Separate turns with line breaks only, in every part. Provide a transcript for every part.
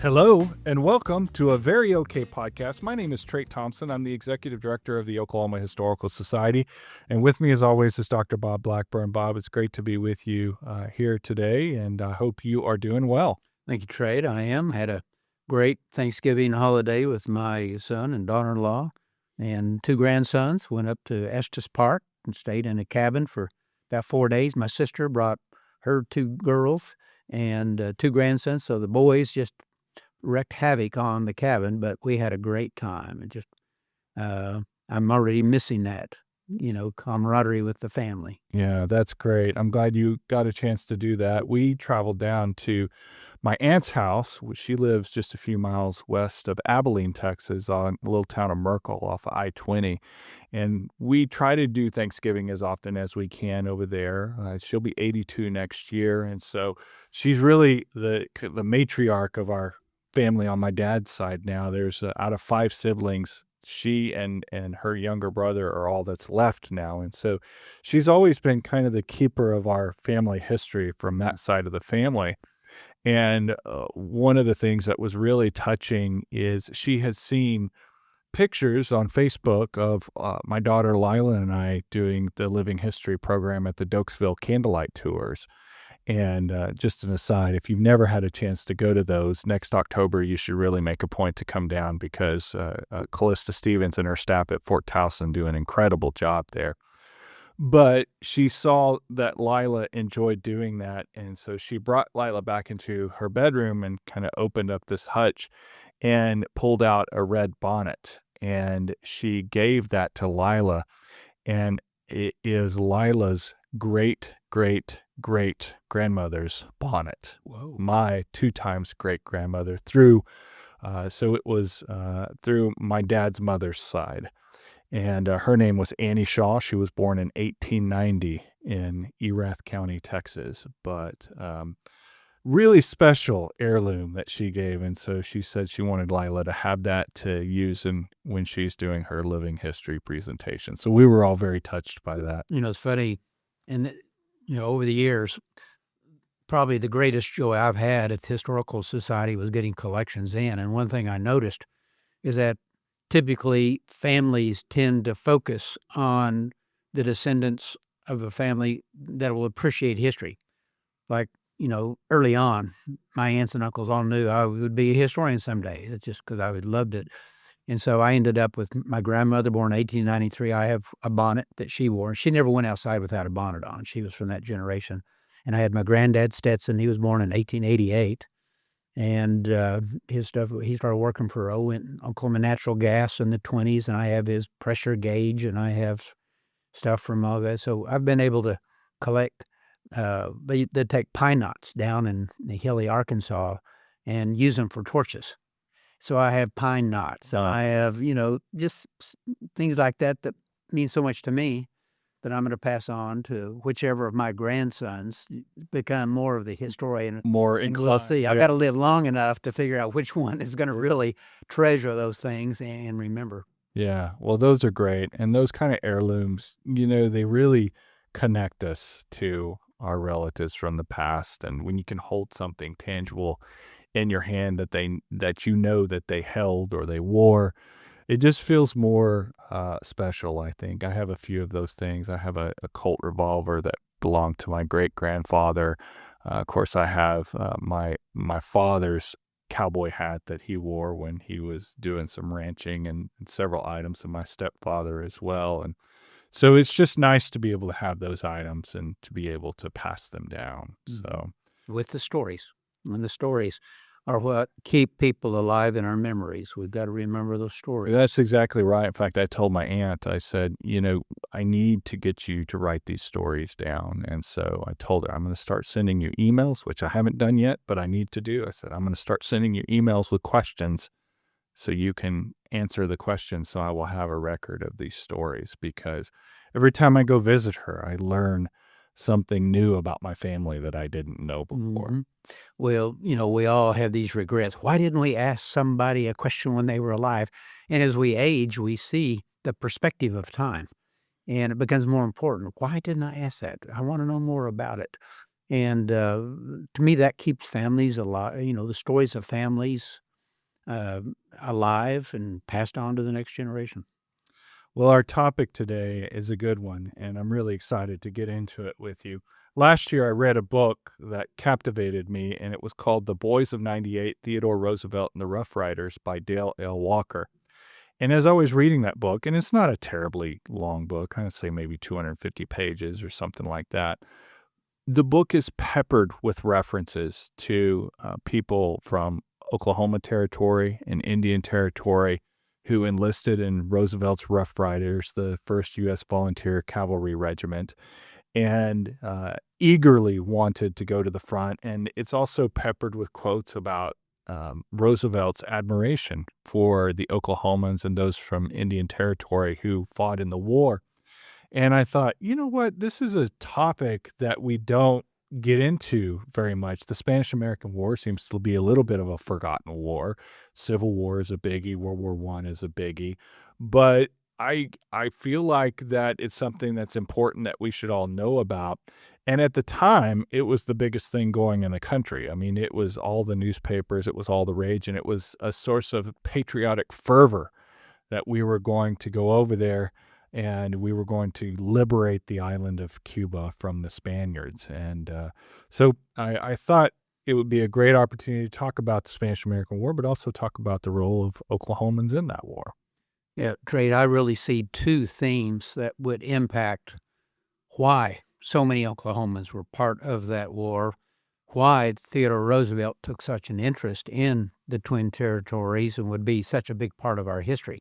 Hello and welcome to a Very Okay podcast. My name is Trey Thompson. I'm the executive director of the Oklahoma Historical Society. And with me, as always, is Dr. Bob Blackburn. Bob, it's great to be with you here today, and I hope you are doing well.
Thank you, Trey. I am. Had a great Thanksgiving holiday with my son and daughter-in-law and two grandsons. Went up to Estes Park and stayed in a cabin for about 4 days. My sister brought her two girls and two grandsons, so the boys just wreaked havoc on the cabin, but we had a great time. And just, I'm already missing that, camaraderie with the family.
Yeah, that's great. I'm glad you got a chance to do that. We traveled down to my aunt's house, which she lives just a few miles west of Abilene, Texas, on a little town of Merkel off of I-20. And we try to do Thanksgiving as often as we can over there. She'll be 82 next year. And so she's really the matriarch of our family on my dad's side now. There's out of 5 siblings, she and her younger brother are all that's left now. And so she's always been kind of the keeper of our family history from that side of the family. And one of the things that was really touching is she had seen pictures on Facebook of my daughter Lila and I doing the Living History program at the Dokesville Candlelight Tours. And just an aside, if you've never had a chance to go to those, next October, you should really make a point to come down because Callista Stevens and her staff at Fort Towson do an incredible job there. But she saw that Lila enjoyed doing that, and so she brought Lila back into her bedroom and kind of opened up this hutch and pulled out a red bonnet. And she gave that to Lila, and it is Lila's great-great-great-grandmother's bonnet.
Whoa.
My 2 times great-grandmother through, so it was through my dad's mother's side. And her name was Annie Shaw. She was born in 1890 in Erath County, Texas. But really special heirloom that she gave. And so she said she wanted Lila to have that to use when she's doing her living history presentation. So we were all very touched by that.
It's funny. And, over the years, probably the greatest joy I've had at the Historical Society was getting collections in. And one thing I noticed is that typically families tend to focus on the descendants of a family that will appreciate history. Like, early on, my aunts and uncles all knew I would be a historian someday. It's just because I loved it. And so I ended up with my grandmother, born in 1893. I have a bonnet that she wore. She never went outside without a bonnet on. She was from that generation. And I had my granddad, Stetson. He was born in 1888. And his stuff, he started working for Oklahoma Natural Gas in the 20s. And I have his pressure gauge, and I have stuff from all that. So I've been able to collect. They take pine knots down in the hilly Arkansas and use them for torches. So I have pine knots. I have, just things like that mean so much to me that I'm going to pass on to whichever of my grandsons become more of the historian.
More
And
inclined.
we'll see. I've got to live long enough to figure out which one is going to really treasure those things and remember.
Yeah, well, those are great. And those kind of heirlooms, they really connect us to our relatives from the past. And when you can hold something tangible in your hand that they held or they wore, it just feels more special, I think. I have a few of those things. I have a Colt revolver that belonged to my great-grandfather. Of course, I have my father's cowboy hat that he wore when he was doing some ranching, and several items of my stepfather as well. And so it's just nice to be able to have those items and to be able to pass them down. So
with the stories. And the stories are what keep people alive in our memories. We've got to remember those stories.
That's exactly right. In fact, I told my aunt, I said, I need to get you to write these stories down. And so I told her, I'm going to start sending you emails, which I haven't done yet, but I need to do. I said, I'm going to start sending you emails with questions so you can answer the questions, so I will have a record of these stories, because every time I go visit her, I learn something new about my family that I didn't know before.
Mhm. Well, we all have these regrets. Why didn't we ask somebody a question when they were alive? And as we age, we see the perspective of time, and it becomes more important. Why didn't I ask that? I want to know more about it. And to me, that keeps families alive, the stories of families alive and passed on to the next generation.
Well, our topic today is a good one, and I'm really excited to get into it with you. Last year, I read a book that captivated me, and it was called The Boys of '98, Theodore Roosevelt and the Rough Riders by Dale L. Walker. And as I was reading that book, and it's not a terribly long book, I'd say maybe 250 pages or something like that, the book is peppered with references to people from Oklahoma Territory and Indian Territory who enlisted in Roosevelt's Rough Riders, the First US Volunteer Cavalry Regiment, and eagerly wanted to go to the front. And it's also peppered with quotes about Roosevelt's admiration for the Oklahomans and those from Indian Territory who fought in the war. And I thought, you know what? This is a topic that we don't get into very much. The Spanish American War seems to be a little bit of a forgotten war. Civil War is a biggie, World War One is a biggie. But I feel like that it's something that's important that we should all know about. And at the time, it was the biggest thing going in the country. I mean, it was all the newspapers, it was all the rage, and it was a source of patriotic fervor that we were going to go over there and we were going to liberate the island of Cuba from the Spaniards. And so I thought it would be a great opportunity to talk about the Spanish American War, but also talk about the role of Oklahomans in that war.
Yeah, Trade, I really see two themes that would impact why so many Oklahomans were part of that war, why Theodore Roosevelt took such an interest in the Twin Territories and would be such a big part of our history.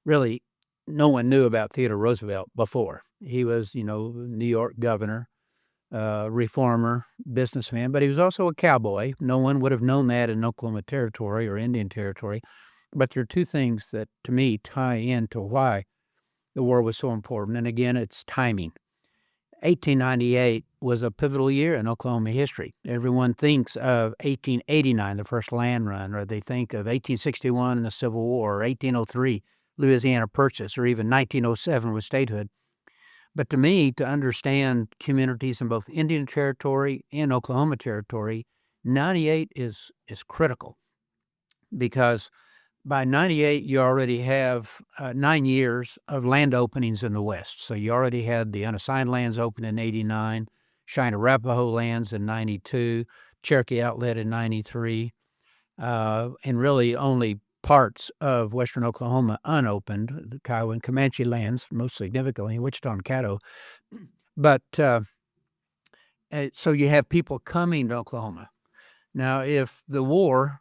Really, no one knew about Theodore Roosevelt before. He was, New York governor, reformer, businessman, but he was also a cowboy. No one would have known that in Oklahoma Territory or Indian Territory. But there are two things that, to me, tie into why the war was so important. And again, it's timing. 1898 was a pivotal year in Oklahoma history. Everyone thinks of 1889, the first land run, or they think of 1861 and the Civil War, or 1803, Louisiana Purchase, or even 1907 with statehood. But to me, to understand communities in both Indian Territory and Oklahoma Territory, 98 is critical because by 98, you already have 9 years of land openings in the West. So you already had the unassigned lands open in 89, Cheyenne Arapaho lands in 92, Cherokee Outlet in 93, and really only parts of western Oklahoma unopened, the Kiowa and Comanche lands, most significantly, Wichita and Caddo. But so you have people coming to Oklahoma. Now, if the war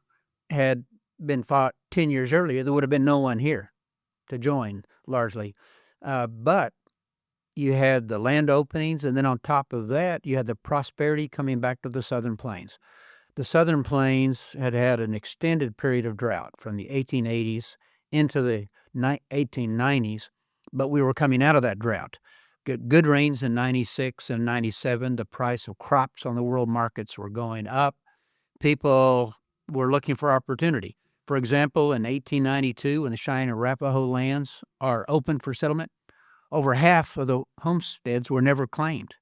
had been fought 10 years earlier, there would have been no one here to join, largely. But you had the land openings, and then on top of that, you had the prosperity coming back to the Southern Plains. The Southern Plains had had an extended period of drought from the 1880s into the 1890s, but we were coming out of that drought. Good rains in 96 and 97. The price of crops on the world markets were going up. People were looking for opportunity. For example, in 1892, when the Cheyenne Arapaho lands are open for settlement, over half of the homesteads were never claimed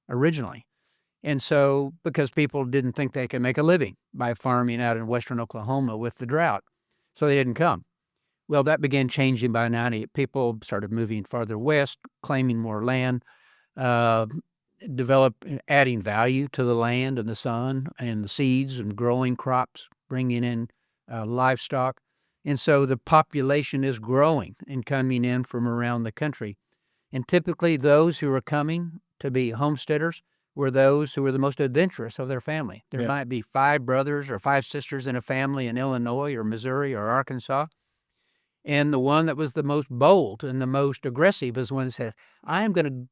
originally. And so, because people didn't think they could make a living by farming out in western Oklahoma with the drought, so they didn't come. Well, that began changing by 90. People started moving farther west, claiming more land, adding value to the land and the sun and the seeds and growing crops, bringing in livestock. And so the population is growing and coming in from around the country. And typically those who are coming to be homesteaders were those who were the most adventurous of their family. There might be 5 brothers or 5 sisters in a family in Illinois or Missouri or Arkansas. And the one that was the most bold and the most aggressive is one that said, I am going to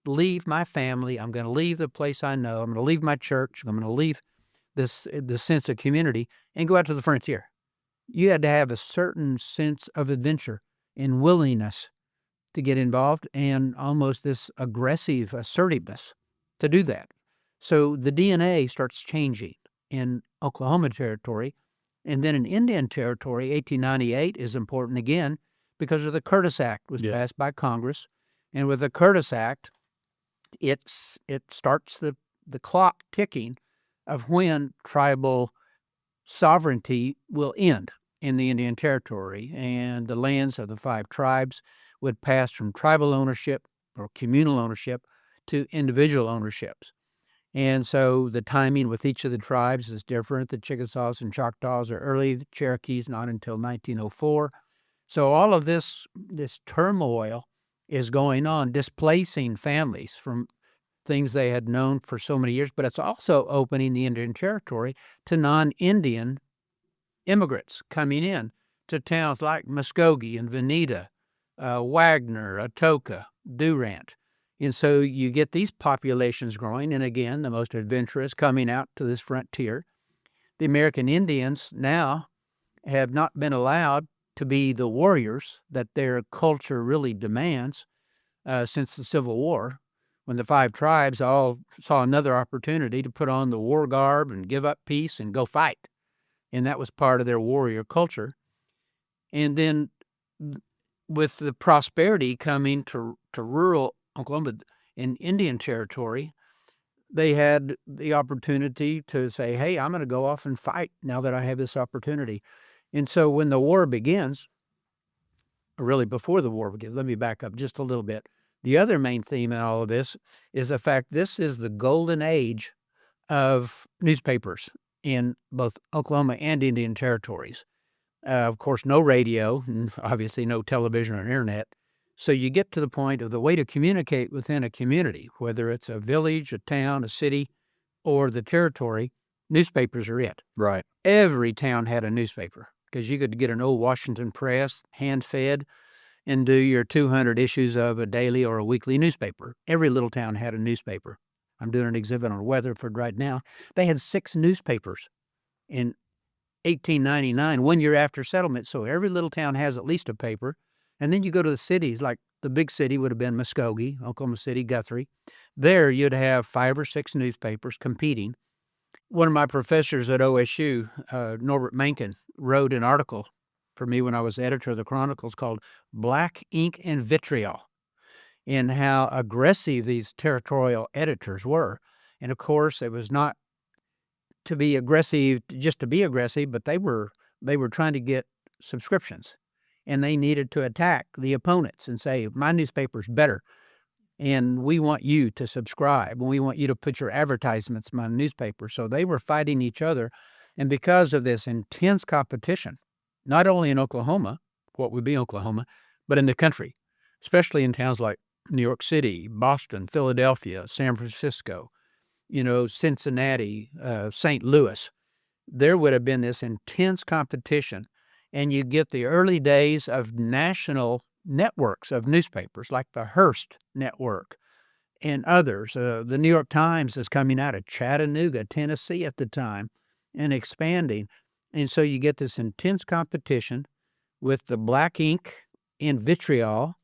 leave my family. I'm going to leave the place I know. I'm going to leave my church. I'm going to leave the sense of community and go out to the frontier. You had to have a certain sense of adventure and willingness to get involved and almost this aggressive assertiveness to do that. So the DNA starts changing in Oklahoma Territory. And then in Indian Territory, 1898 is important again because of the Curtis Act was passed by Congress. And with the Curtis Act, it starts the the clock ticking of when tribal sovereignty will end in the Indian Territory, and the lands of the 5 tribes would pass from tribal ownership or communal ownership to individual ownerships. And so the timing with each of the tribes is different. The Chickasaws and Choctaws are early, the Cherokees not until 1904. So all of this turmoil is going on, displacing families from things they had known for so many years, but it's also opening the Indian Territory to non-Indian immigrants coming in to towns like Muskogee and Veneta, Wagner, Atoka, Durant. And so you get these populations growing, and again, the most adventurous coming out to this frontier. The American Indians now have not been allowed to be the warriors that their culture really demands since the Civil War, when the 5 tribes all saw another opportunity to put on the war garb and give up peace and go fight. And that was part of their warrior culture. And then with the prosperity coming to rural Oklahoma and Indian Territory, they had the opportunity to say, hey, I'm going to go off and fight now that I have this opportunity. And so when the war begins, or really before the war begins, let me back up just a little bit. The other main theme in all of this is the fact this is the golden age of newspapers in both Oklahoma and Indian Territories. Of course, no radio, and obviously no television or internet. So you get to the point of the way to communicate within a community, whether it's a village, a town, a city, or the territory, newspapers are it.
Right.
Every town had a newspaper because you could get an old Washington Press, hand-fed, and do your 200 issues of a daily or a weekly newspaper. Every little town had a newspaper. I'm doing an exhibit on Weatherford right now. They had 6 newspapers in 1899, 1 year after settlement. So every little town has at least a paper. And then you go to the cities, like the big city would have been Muskogee, Oklahoma City, Guthrie. There you'd have 5 or 6 newspapers competing. One of my professors at OSU, Norbert Mencken, wrote an article for me when I was editor of the Chronicles called Black Ink and Vitriol, and how aggressive these territorial editors were. And of course, it was not to be aggressive just to be aggressive, but they were trying to get subscriptions, and they needed to attack the opponents and say, my newspaper's better, and we want you to subscribe, and we want you to put your advertisements in my newspaper. So they were fighting each other, and because of this intense competition, not only in Oklahoma, what would be Oklahoma, but in the country, especially in towns like New York City, Boston, Philadelphia, San Francisco, Cincinnati, St. Louis, there would have been this intense competition. And you get the early days of national networks of newspapers like the Hearst Network and others. The New York Times is coming out of Chattanooga, Tennessee at the time and expanding. And so you get this intense competition with the black ink and vitriol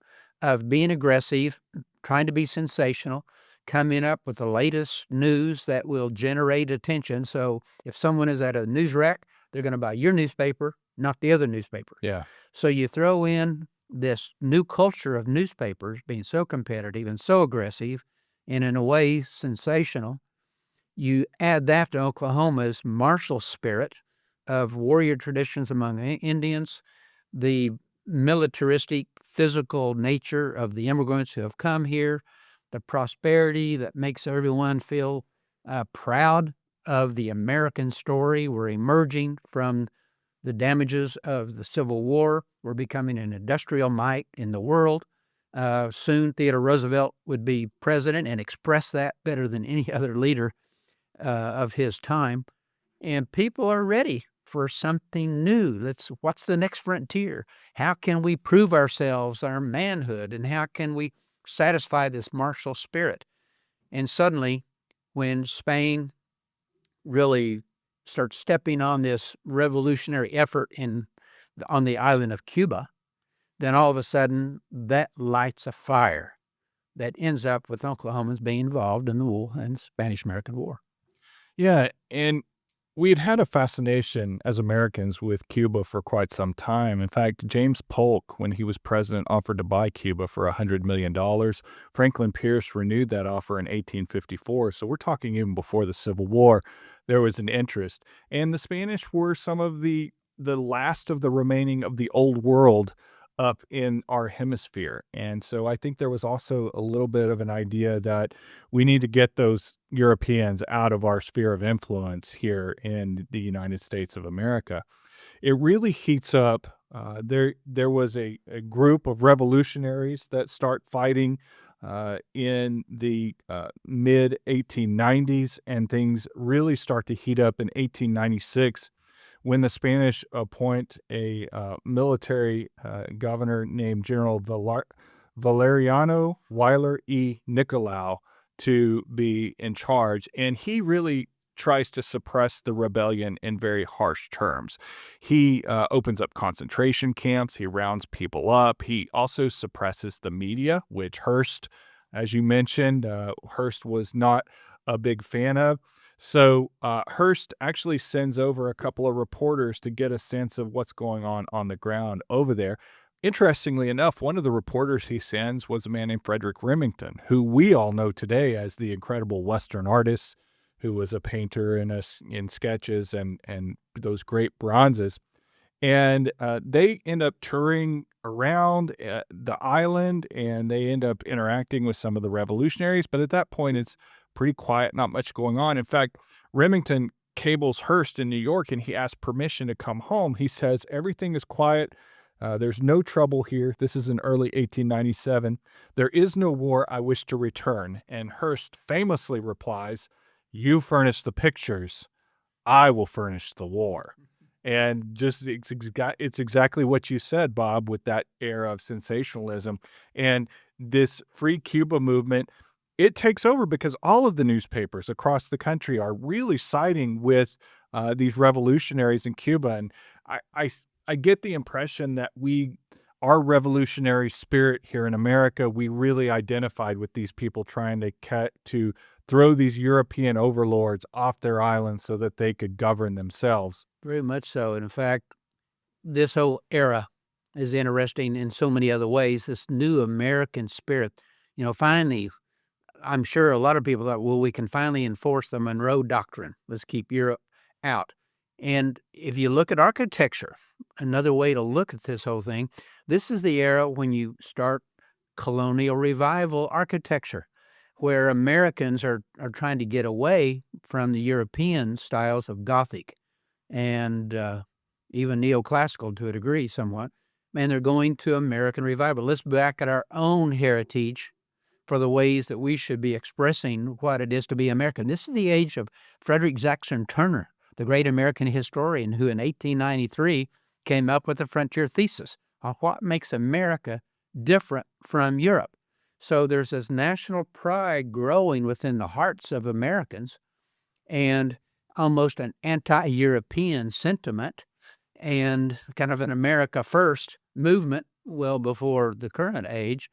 of being aggressive, trying to be sensational, coming up with the latest news that will generate attention. So if someone is at a news wreck, they're going to buy your newspaper, not the other newspaper.
Yeah.
So you throw in this new culture of newspapers being so competitive and so aggressive and in a way sensational. You add that to Oklahoma's martial spirit of warrior traditions among Indians, the militaristic, physical nature of the immigrants who have come here, the prosperity that makes everyone feel proud of the American story. We're emerging from the damages of the Civil War. We're becoming an industrial might in the world. Soon Theodore Roosevelt would be president and express that better than any other leader of his time. And people are ready for something new. What's the next frontier? How can we prove ourselves, our manhood, and how can we satisfy this martial spirit? And suddenly, when Spain really starts stepping on this revolutionary effort on the island of Cuba, then all of a sudden that lights a fire that ends up with Oklahomans being involved in the war and Spanish-American War.
Yeah, and We had had a fascination as Americans with Cuba for quite some time. In fact, James Polk, when he was president, offered to buy Cuba for $100 million. Franklin Pierce renewed that offer in 1854. So we're talking even before the Civil War, there was an interest. And the Spanish were some of the last of the remaining of the old world up in our hemisphere. And so I think there was also a little bit of an idea that we need to get those Europeans out of our sphere of influence here in the United States of America. It really heats up. There was a group of revolutionaries that start fighting in the mid 1890s, and things really start to heat up in 1896 when the Spanish appoint a military governor named General Valeriano Weyler y Nicolau to be in charge. And he really tries to suppress the rebellion in very harsh terms. He opens up concentration camps, he rounds people up, he also suppresses the media, which Hearst, as you mentioned, Hearst was not a big fan of. So Hearst actually sends over a couple of reporters to get a sense of what's going on the ground over there. Interestingly enough, one of the reporters he sends was a man named Frederick Remington, who we all know today as the incredible Western artist, who was a painter in sketches and those great bronzes. And they end up touring around the island, and they end up interacting with some of the revolutionaries. But at that point, it's pretty quiet, not much going on. In fact, Remington cables Hearst in New York, and he asks permission to come home. He says, everything is quiet. There's no trouble here. This is in early 1897. There is no war. I wish to return. And Hearst famously replies, you furnish the pictures. I will furnish the war. And just it's exactly what you said, Bob, with that era of sensationalism. And this Free Cuba movement, it takes over because all of the newspapers across the country are really siding with these revolutionaries in Cuba. And I get the impression that our revolutionary spirit here in America, we really identified with these people trying to throw these European overlords off their islands so that they could govern themselves.
Very much so. And in fact, this whole era is interesting in so many other ways. This new American spirit, finally, I'm sure a lot of people thought, well, we can finally enforce the Monroe Doctrine. Let's keep Europe out. And if you look at architecture, another way to look at this whole thing, this is the era when you start colonial revival architecture, where Americans are trying to get away from the European styles of Gothic and even neoclassical to a degree somewhat, and they're going to American revival. Let's back at our own heritage for the ways that we should be expressing what it is to be American. This is the age of Frederick Jackson Turner, the great American historian who in 1893 came up with the frontier thesis on what makes America different from Europe. So there's this national pride growing within the hearts of Americans and almost an anti-European sentiment and kind of an America First movement well before the current age.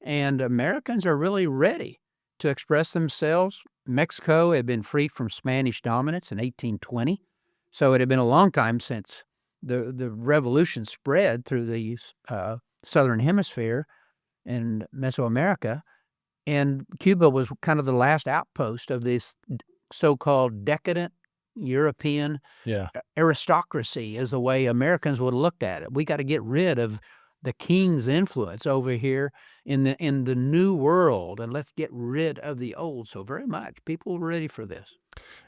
And Americans are really ready to express themselves. Mexico had been freed from Spanish dominance in 1820, so it had been a long time since the revolution spread through the southern hemisphere in Mesoamerica, and Cuba was kind of the last outpost of this so-called decadent European aristocracy, is the way Americans would have looked at it. We got to get rid of the king's influence over here in the new world, and let's get rid of the old. So very much people were ready for this.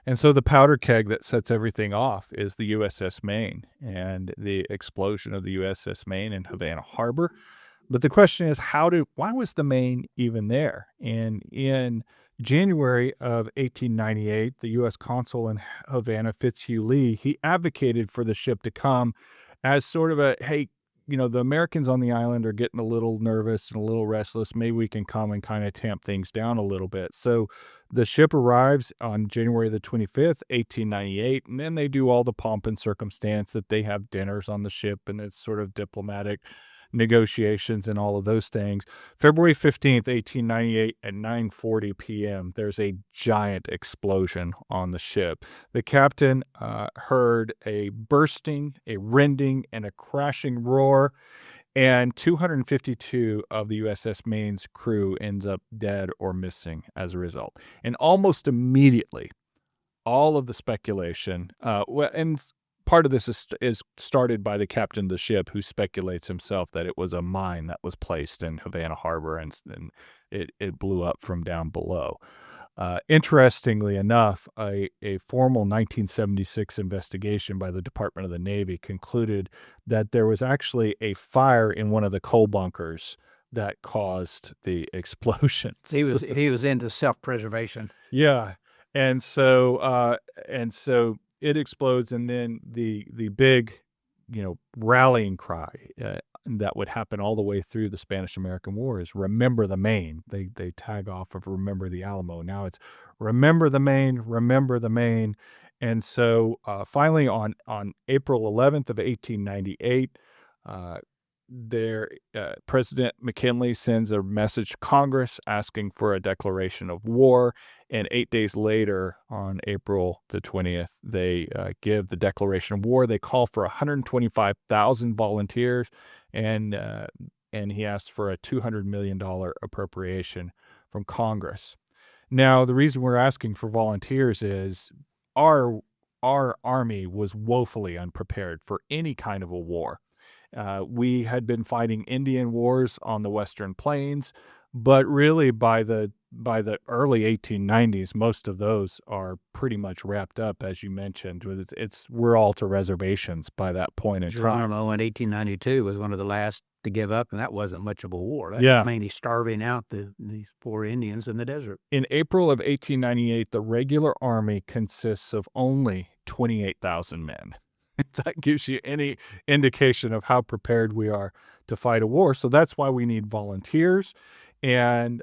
And so the powder keg that sets everything off is the USS Maine and the explosion of the USS Maine in Havana Harbor. But the question is, why was the Maine even there? And in January of 1898, the U.S. consul in Havana, Fitzhugh Lee, he advocated for the ship to come as sort of hey, the Americans on the island are getting a little nervous and a little restless. Maybe we can come and kind of tamp things down a little bit. So the ship arrives on January the 25th, 1898, and then they do all the pomp and circumstance that they have dinners on the ship, and it's sort of diplomatic negotiations and all of those things. February 15th, 1898 at 9:40 p.m., there's a giant explosion on the ship. The captain heard a bursting, a rending, and a crashing roar, and 252 of the USS Maine's crew ends up dead or missing as a result. And almost immediately, all of the speculation, and part of this is started by the captain of the ship, who speculates himself that it was a mine that was placed in Havana Harbor, and it blew up from down below. Interestingly enough, a formal 1976 investigation by the Department of the Navy concluded that there was actually a fire in one of the coal bunkers that caused the explosions.
He was into self-preservation.
Yeah. And so it explodes, and then the big, rallying cry that would happen all the way through the Spanish-American War is "Remember the Maine." They tag off of "Remember the Alamo." Now it's "Remember the Maine, remember the Maine." And so finally on April 11th of 1898, President McKinley sends a message to Congress asking for a declaration of war, and 8 days later, on April the 20th, they give the declaration of war. They call for 125,000 volunteers, and he asks for a $200 million appropriation from Congress. Now, the reason we're asking for volunteers is our army was woefully unprepared for any kind of a war. We had been fighting Indian wars on the Western Plains, but really by the early 1890s, most of those are pretty much wrapped up, as you mentioned. We're all to reservations by that point in time.
Geronimo in 1892 was one of the last to give up, and that wasn't much of a war. That
Yeah.
was mainly starving out these poor Indians in the desert.
In April of 1898, the regular army consists of only 28,000 men. That gives you any indication of how prepared we are to fight a war. So that's why we need volunteers. And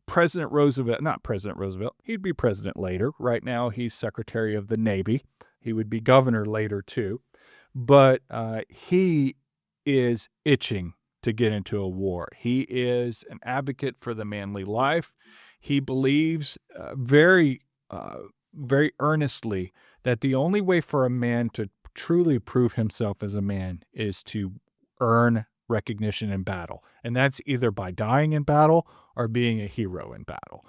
President Roosevelt, not President Roosevelt, he'd be president later. Right now, he's Secretary of the Navy. He would be governor later, too. But he is itching to get into a war. He is an advocate for the manly life. He believes very earnestly that the only way for a man to truly prove himself as a man is to earn recognition in battle. And that's either by dying in battle or being a hero in battle.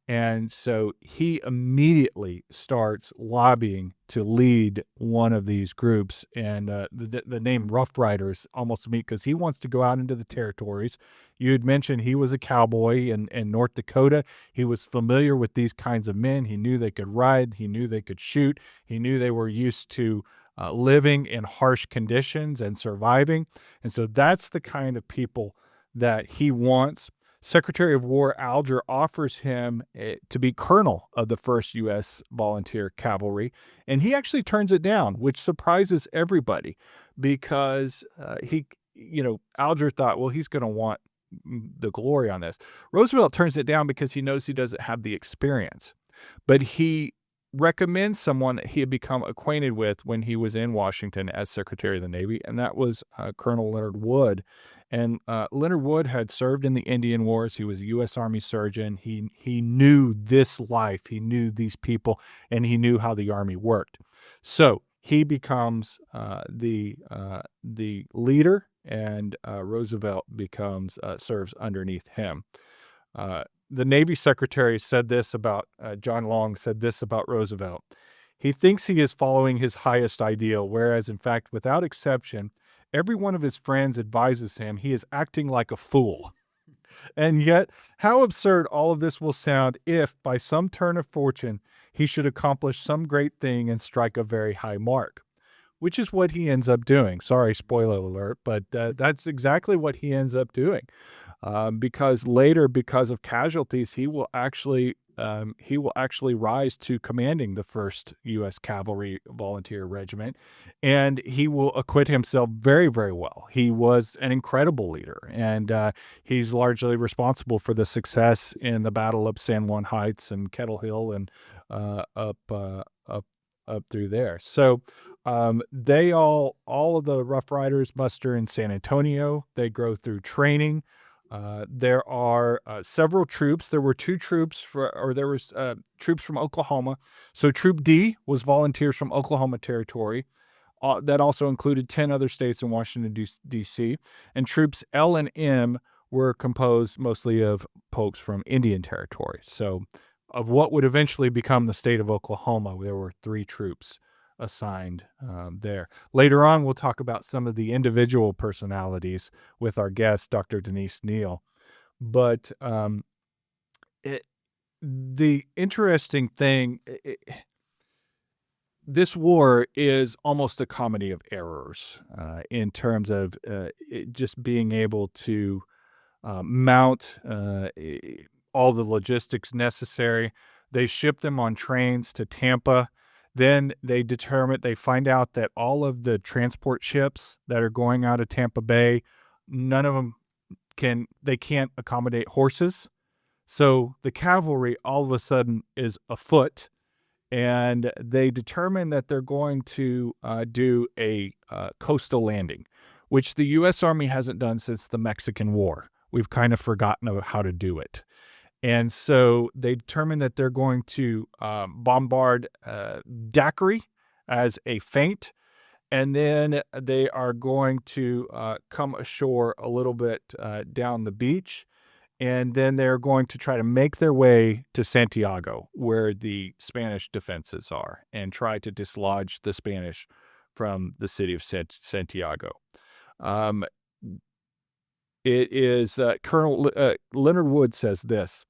And so he immediately starts lobbying to lead one of these groups. And the name Rough Riders almost me, because he wants to go out into the territories. You had mentioned he was a cowboy in North Dakota. He was familiar with these kinds of men. He knew they could ride. He knew they could shoot. He knew they were used to living in harsh conditions and surviving. And so that's the kind of people that he wants. Secretary of War Alger offers him to be colonel of the First US Volunteer Cavalry, and he actually turns it down, which surprises everybody because Alger thought, well, he's going to want the glory on this. Roosevelt turns it down because he knows he doesn't have the experience, but he recommends someone that he had become acquainted with when he was in Washington as Secretary of the Navy, and that was Colonel Leonard Wood. And Leonard Wood had served in the Indian Wars. He was a U.S. Army surgeon. He knew this life. He knew these people, and he knew how the Army worked. So he becomes the leader, and Roosevelt serves underneath him. The Navy Secretary said this about John Long said this about Roosevelt. He thinks he is following his highest ideal, whereas in fact, without exception, every one of his friends advises him he is acting like a fool. And yet, how absurd all of this will sound if, by some turn of fortune, he should accomplish some great thing and strike a very high mark, which is what he ends up doing. Sorry, spoiler alert, but that's exactly what he ends up doing. Because later, because of casualties, he will actually rise to commanding the First U.S. Cavalry Volunteer Regiment, and he will acquit himself very, very well. He was an incredible leader, and he's largely responsible for the success in the Battle of San Juan Heights and Kettle Hill and up through there. So They all of the Rough Riders muster in San Antonio. They go through training. There are several troops. There were two troops there was troops from Oklahoma. So Troop D was volunteers from Oklahoma Territory. That also included 10 other states in Washington, D.C. And troops L and M were composed mostly of folks from Indian Territory. So, of what would eventually become the state of Oklahoma, there were three troops assigned there. Later on, we'll talk about some of the individual personalities with our guest, Dr. Denise Neil. But it, the interesting thing, this war is almost a comedy of errors in terms of just being able to mount all the logistics necessary. They ship them on trains to Tampa. Then they find out that all of the transport ships that are going out of Tampa Bay, none of them can't accommodate horses. So the cavalry all of a sudden is afoot, and they determine that they're going to do a coastal landing, which the U.S. Army hasn't done since the Mexican War. We've kind of forgotten about how to do it. And so they determine that they're going to bombard Daiquiri as a feint, and then they are going to come ashore a little bit down the beach, and then they're going to try to make their way to Santiago, where the Spanish defenses are, and try to dislodge the Spanish from the city of Santiago. It is Colonel Leonard Wood says this.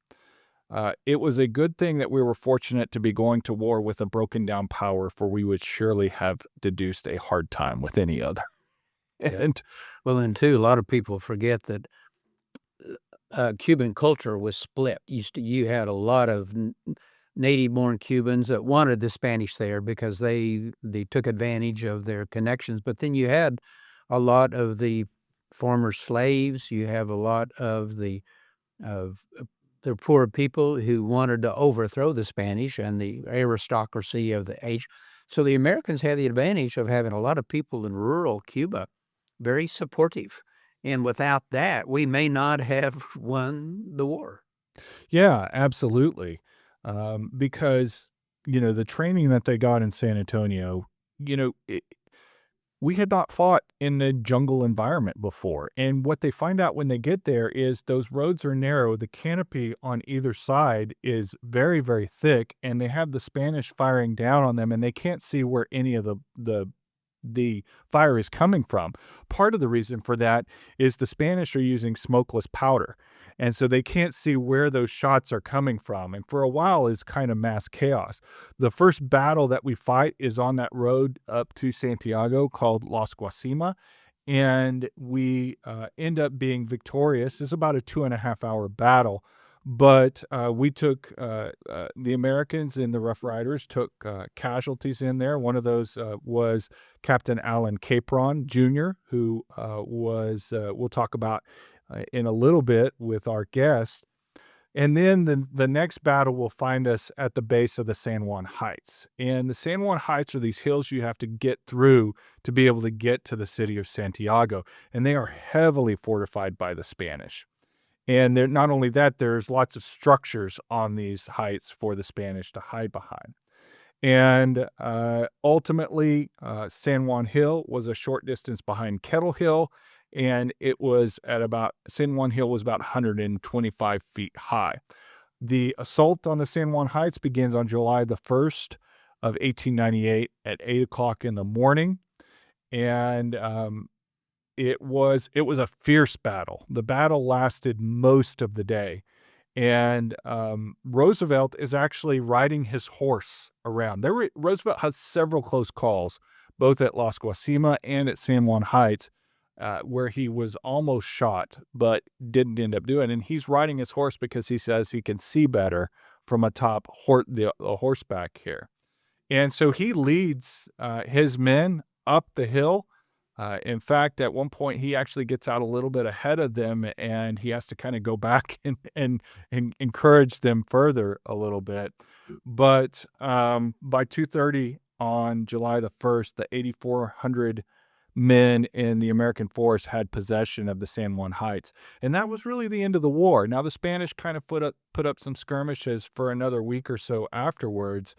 It was a good thing that we were fortunate to be going to war with a broken down power, for we would surely have deduced a hard time with any other. And
well, and too, a lot of people forget that Cuban culture was split. You had a lot of native-born Cubans that wanted the Spanish there because they took advantage of their connections. But then you had a lot of the former slaves. You have a lot of the poor people who wanted to overthrow the Spanish and the aristocracy of the age. So the Americans had the advantage of having a lot of people in rural Cuba very supportive. And without that, we may not have won the war.
yeah, absolutely. Because, the training that they got in San Antonio, we had not fought in a jungle environment before. And what they find out when they get there is those roads are narrow. The canopy on either side is very, very thick, and they have the Spanish firing down on them, and they can't see where any of the fire is coming from. Part of the reason for that is the Spanish are using smokeless powder. And so they can't see where those shots are coming from. And for a while is kind of mass chaos. The first battle that we fight is on that road up to Santiago called Las Guasimas. And we end up being victorious. It's about a 2.5 hour battle. But we took the Americans and the Rough Riders took casualties in there. One of those was Captain Alan Capron Jr., who we'll talk about in a little bit with our guest. And then the next battle will find us at the base of the San Juan Heights. And the San Juan Heights are these hills you have to get through to be able to get to the city of Santiago. And they are heavily fortified by the Spanish. And not only that, there's lots of structures on these heights for the Spanish to hide behind. And ultimately, San Juan Hill was a short distance behind Kettle Hill, and San Juan Hill was about 125 feet high. The assault on the San Juan Heights begins on July the 1st of 1898 at 8 o'clock in the morning. And it was a fierce battle. The battle lasted most of the day. And Roosevelt is actually riding his horse around. Roosevelt has several close calls, both at Las Guasimas and at San Juan Heights, where he was almost shot, but didn't end up doing it. And he's riding his horse because he says he can see better from atop the horseback here. And so he leads his men up the hill. In fact, at one point, he actually gets out a little bit ahead of them, and he has to kind of go back and encourage them further a little bit. But by 2:30 on July the 1st, the 8,400 men in the American force had possession of the San Juan Heights. And that was really the end of the war. Now, the Spanish kind of put up some skirmishes for another week or so afterwards,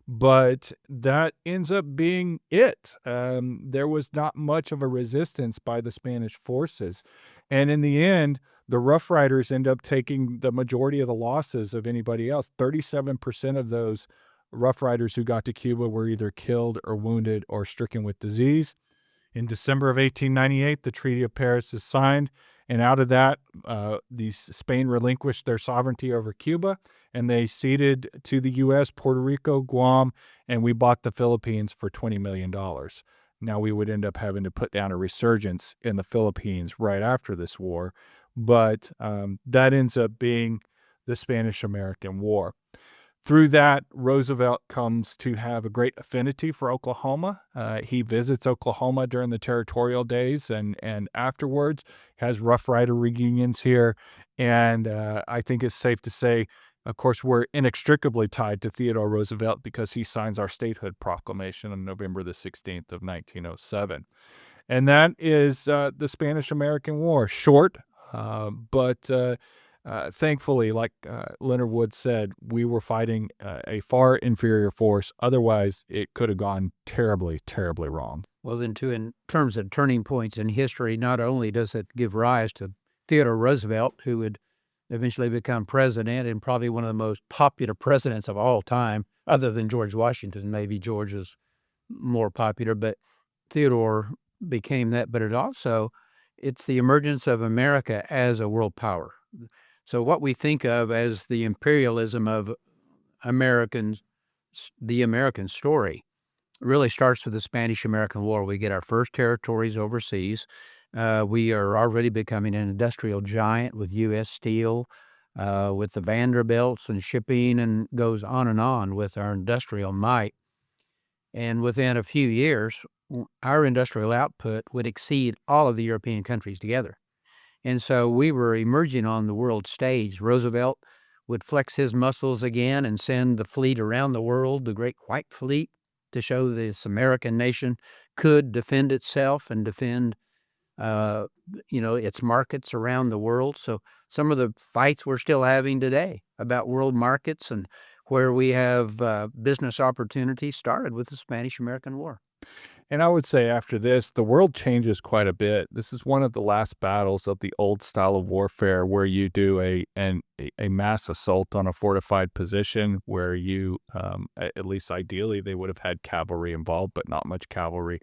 but that ends up being it. There was not much of a resistance by the Spanish forces. And in the end, the Rough Riders end up taking the majority of the losses of anybody else. 37% of those Rough Riders who got to Cuba were either killed or wounded or stricken with disease. In December of 1898, the Treaty of Paris is signed, and out of that, Spain relinquished their sovereignty over Cuba, and they ceded to the U.S. Puerto Rico, Guam, and we bought the Philippines for $20 million. Now, we would end up having to put down a resurgence in the Philippines right after this war, but that ends up being the Spanish-American War. Through that, Roosevelt comes to have a great affinity for Oklahoma. He visits Oklahoma during the territorial days and afterwards, has Rough Rider reunions here. And I think it's safe to say, of course, we're inextricably tied to Theodore Roosevelt because he signs our statehood proclamation on November the 16th of 1907. And that is the Spanish-American War. Short, but thankfully, like Leonard Wood said, we were fighting a far inferior force. Otherwise, it could have gone terribly, terribly wrong.
Well, then, too, in terms of turning points in history, not only does it give rise to Theodore Roosevelt, who would eventually become president and probably one of the most popular presidents of all time, other than George Washington. Maybe George is more popular, but Theodore became that. But it's the emergence of America as a world power. So what we think of as the imperialism of Americans, the American story, really starts with the Spanish-American War. We get our first territories overseas. We are already becoming an industrial giant with U.S. Steel, with the Vanderbilts and shipping, and goes on with our industrial might. And within a few years, our industrial output would exceed all of the European countries together. And so we were emerging on the world stage. Roosevelt would flex his muscles again and send the fleet around the world, the Great White Fleet, to show this American nation could defend itself and defend, its markets around the world. So some of the fights we're still having today about world markets and where we have business opportunities started with the Spanish-American War.
And I would say after this, the world changes quite a bit. This is one of the last battles of the old style of warfare where you do a mass assault on a fortified position where you, at least ideally, they would have had cavalry involved, but not much cavalry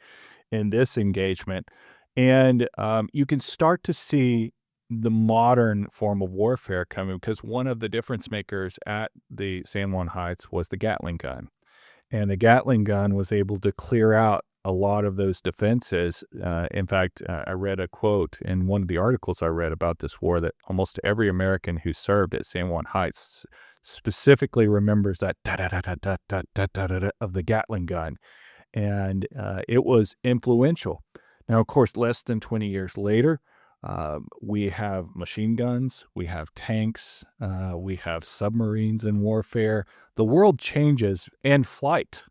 in this engagement. And you can start to see the modern form of warfare coming because one of the difference makers at the San Juan Heights was the Gatling gun. And the Gatling gun was able to clear out a lot of those defenses. In fact, I read a quote in one of the articles I read about this war that almost every American who served at San Juan Heights specifically remembers that da-da-da-da-da-da-da-da of the Gatling gun. And it was influential. Now, of course, less than 20 years later, we have machine guns, we have tanks, we have submarines in warfare. The world changes, and flight.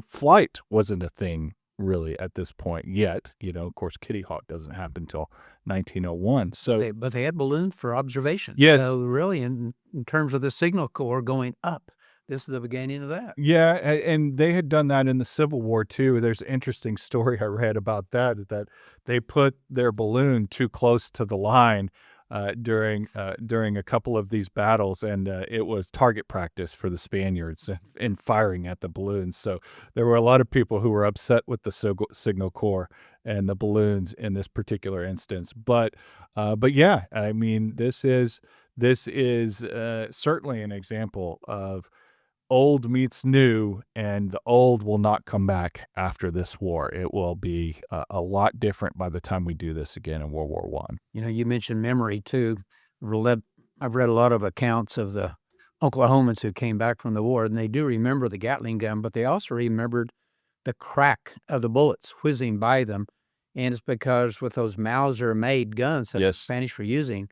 Flight wasn't a thing really at this point yet. Of course, Kitty Hawk doesn't happen until 1901. So,
But they had balloons for observation.
yes,
So really, in terms of the signal corps going up, this is the beginning of that.
yeah, and they had done that in the Civil War too. There's an interesting story I read about that they put their balloon too close to the line during a couple of these battles, and it was target practice for the Spaniards in firing at the balloons. So there were a lot of people who were upset with the signal corps and the balloons in this particular instance. But yeah, I mean, this is certainly an example of old meets new, and the old will not come back after this war. It will be a lot different by the time we do this again in World War One.
You mentioned memory too. I've read a lot of accounts of the Oklahomans who came back from the war, and they do remember the Gatling gun, but they also remembered the crack of the bullets whizzing by them. And it's because with those Mauser-made guns that the Spanish were using,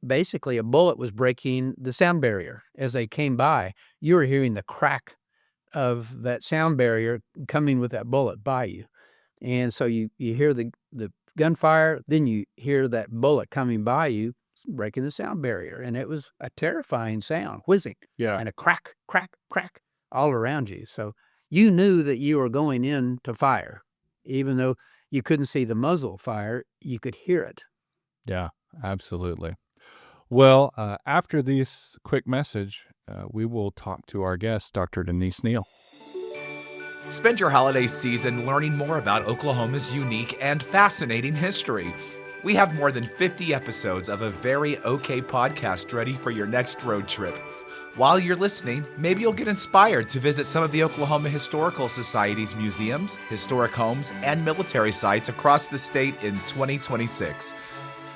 basically a bullet was breaking the sound barrier as they came by. You were hearing the crack of that sound barrier coming with that bullet by you. And so you hear the gunfire, then you hear that bullet coming by you, breaking the sound barrier. And it was a terrifying sound, whizzing,
Yeah.
and a crack, crack, crack all around you. So you knew that you were going in to fire. Even though you couldn't see the muzzle fire, you could hear it.
Yeah, absolutely. Well, after this quick message, we will talk to our guest, Dr. Denise Neil.
Spend your holiday season learning more about Oklahoma's unique and fascinating history. We have more than 50 episodes of a very okay podcast ready for your next road trip. While you're listening, maybe you'll get inspired to visit some of the Oklahoma Historical Society's museums, historic homes, and military sites across the state in 2026.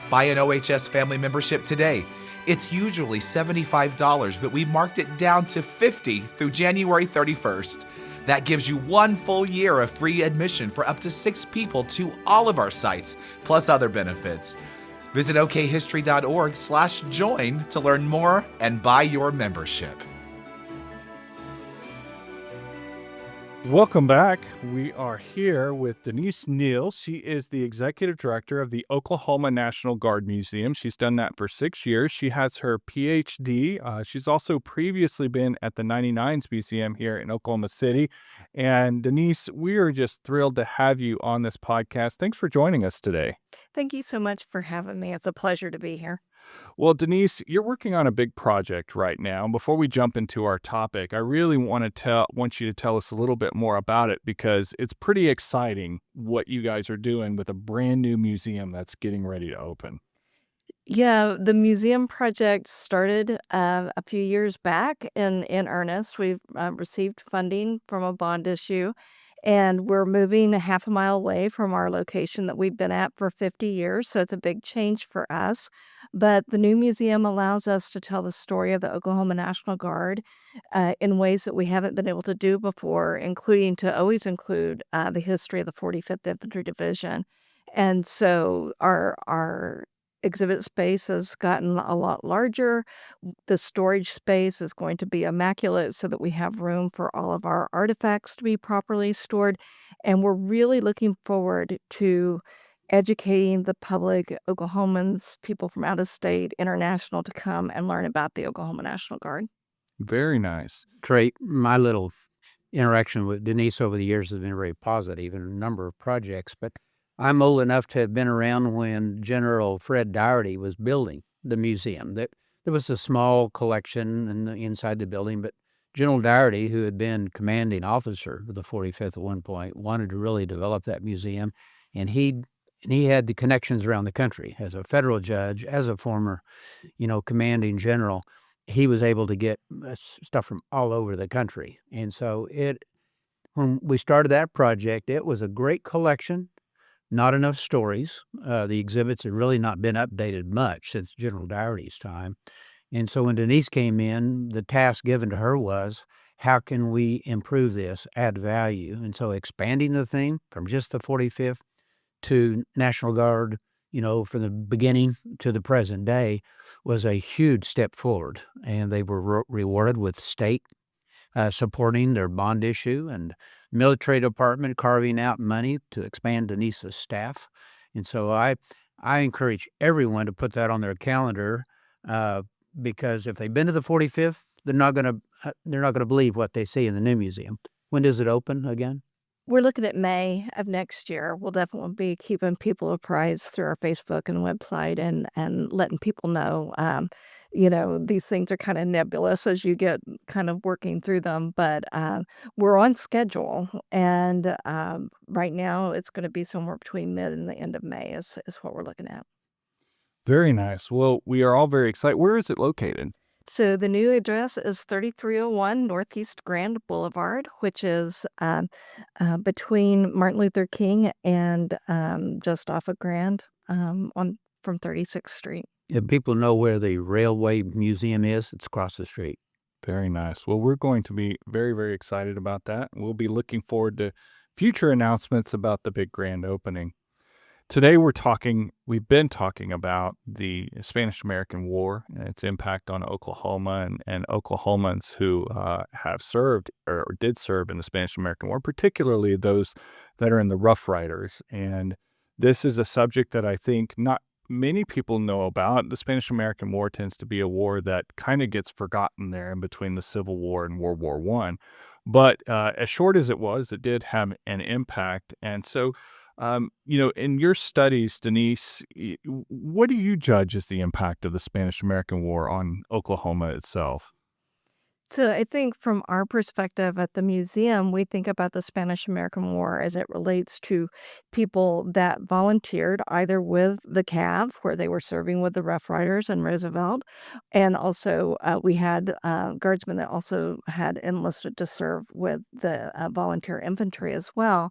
Buy an OHS family membership today. It's usually $75, but we've marked it down to $50 through January 31st. That gives you 1 full year of free admission for up to 6 people to all of our sites, plus other benefits. Visit okhistory.org/join to learn more and buy your membership.
Welcome back. We are here with Denise Neil. She is the executive director of the Oklahoma National Guard Museum. She's done that for 6 years. She has her PhD. She's also previously been at the 99s Museum here in Oklahoma City. And Denise, we are just thrilled to have you on this podcast. Thanks for joining us today.
Thank you so much for having me. It's a pleasure to be here.
Well, Denise, you're working on a big project right now. And before we jump into our topic, I really want you to tell us a little bit more about it because it's pretty exciting what you guys are doing with a brand new museum that's getting ready to open.
Yeah, the museum project started a few years back in earnest. We've received funding from a bond issue, and we're moving a half a mile away from our location that we've been at for 50 years. So it's a big change for us. But the new museum allows us to tell the story of the Oklahoma National Guard in ways that we haven't been able to do before, including to always include the history of the 45th Infantry Division. And so our exhibit space has gotten a lot larger. The storage space is going to be immaculate so that we have room for all of our artifacts to be properly stored. And we're really looking forward to educating the public, Oklahomans, people from out of state, international, to come and learn about the Oklahoma National Guard.
Very nice.
Trey, my little interaction with Denise over the years has been very positive in a number of projects, but I'm old enough to have been around when General Fred Dougherty was building the museum. There was a small collection inside the building, but General Dougherty, who had been commanding officer of the 45th at one point, wanted to really develop that museum, and he had the connections around the country. As a federal judge, as a former, commanding general, he was able to get stuff from all over the country. And so when we started that project, it was a great collection. Not enough stories. The exhibits had really not been updated much since General Dougherty's time. And so when Denise came in, the task given to her was, how can we improve this, add value? And so expanding the theme from just the 45th to National Guard, from the beginning to the present day was a huge step forward. And they were rewarded with state supporting their bond issue and military department carving out money to expand Denise's staff. And so I encourage everyone to put that on their calendar because if they've been to the 45th, they're not going to believe what they see in the new museum. When does it open again?
We're looking at May of next year. We'll definitely be keeping people apprised through our Facebook and website and letting people know. These things are kind of nebulous as you get kind of working through them, but we're on schedule. And right now it's going to be somewhere between mid and the end of May is what we're looking at.
Very nice. Well, we are all very excited. Where is it located?
So the new address is 3301 Northeast Grand Boulevard, which is between Martin Luther King and just off of Grand from 36th Street.
If people know where the Railway Museum is, it's across the street.
Very nice. Well, we're going to be very, very excited about that. We'll be looking forward to future announcements about the big grand opening. Today we've been talking about the Spanish-American War and its impact on Oklahoma and Oklahomans who have served or did serve in the Spanish-American War, particularly those that are in the Rough Riders. And this is a subject that I think not many people know about. The Spanish-American War tends to be a war that kind of gets forgotten there in between the Civil War and World War I. But as short as it was, it did have an impact. And so in your studies, Denise, what do you judge as the impact of the Spanish-American War on Oklahoma itself?
So I think from our perspective at the museum, we think about the Spanish-American War as it relates to people that volunteered either with the Cav, where they were serving with the Rough Riders and Roosevelt, and also we had guardsmen that also had enlisted to serve with the volunteer infantry as well.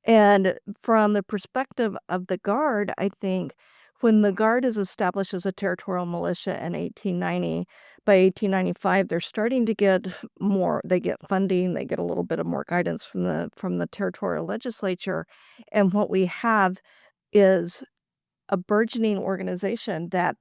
And from the perspective of the Guard, I think when the Guard is established as a territorial militia in 1890, by 1895, they're starting to get more, they get funding, they get a little bit of more guidance from the territorial legislature. And what we have is a burgeoning organization that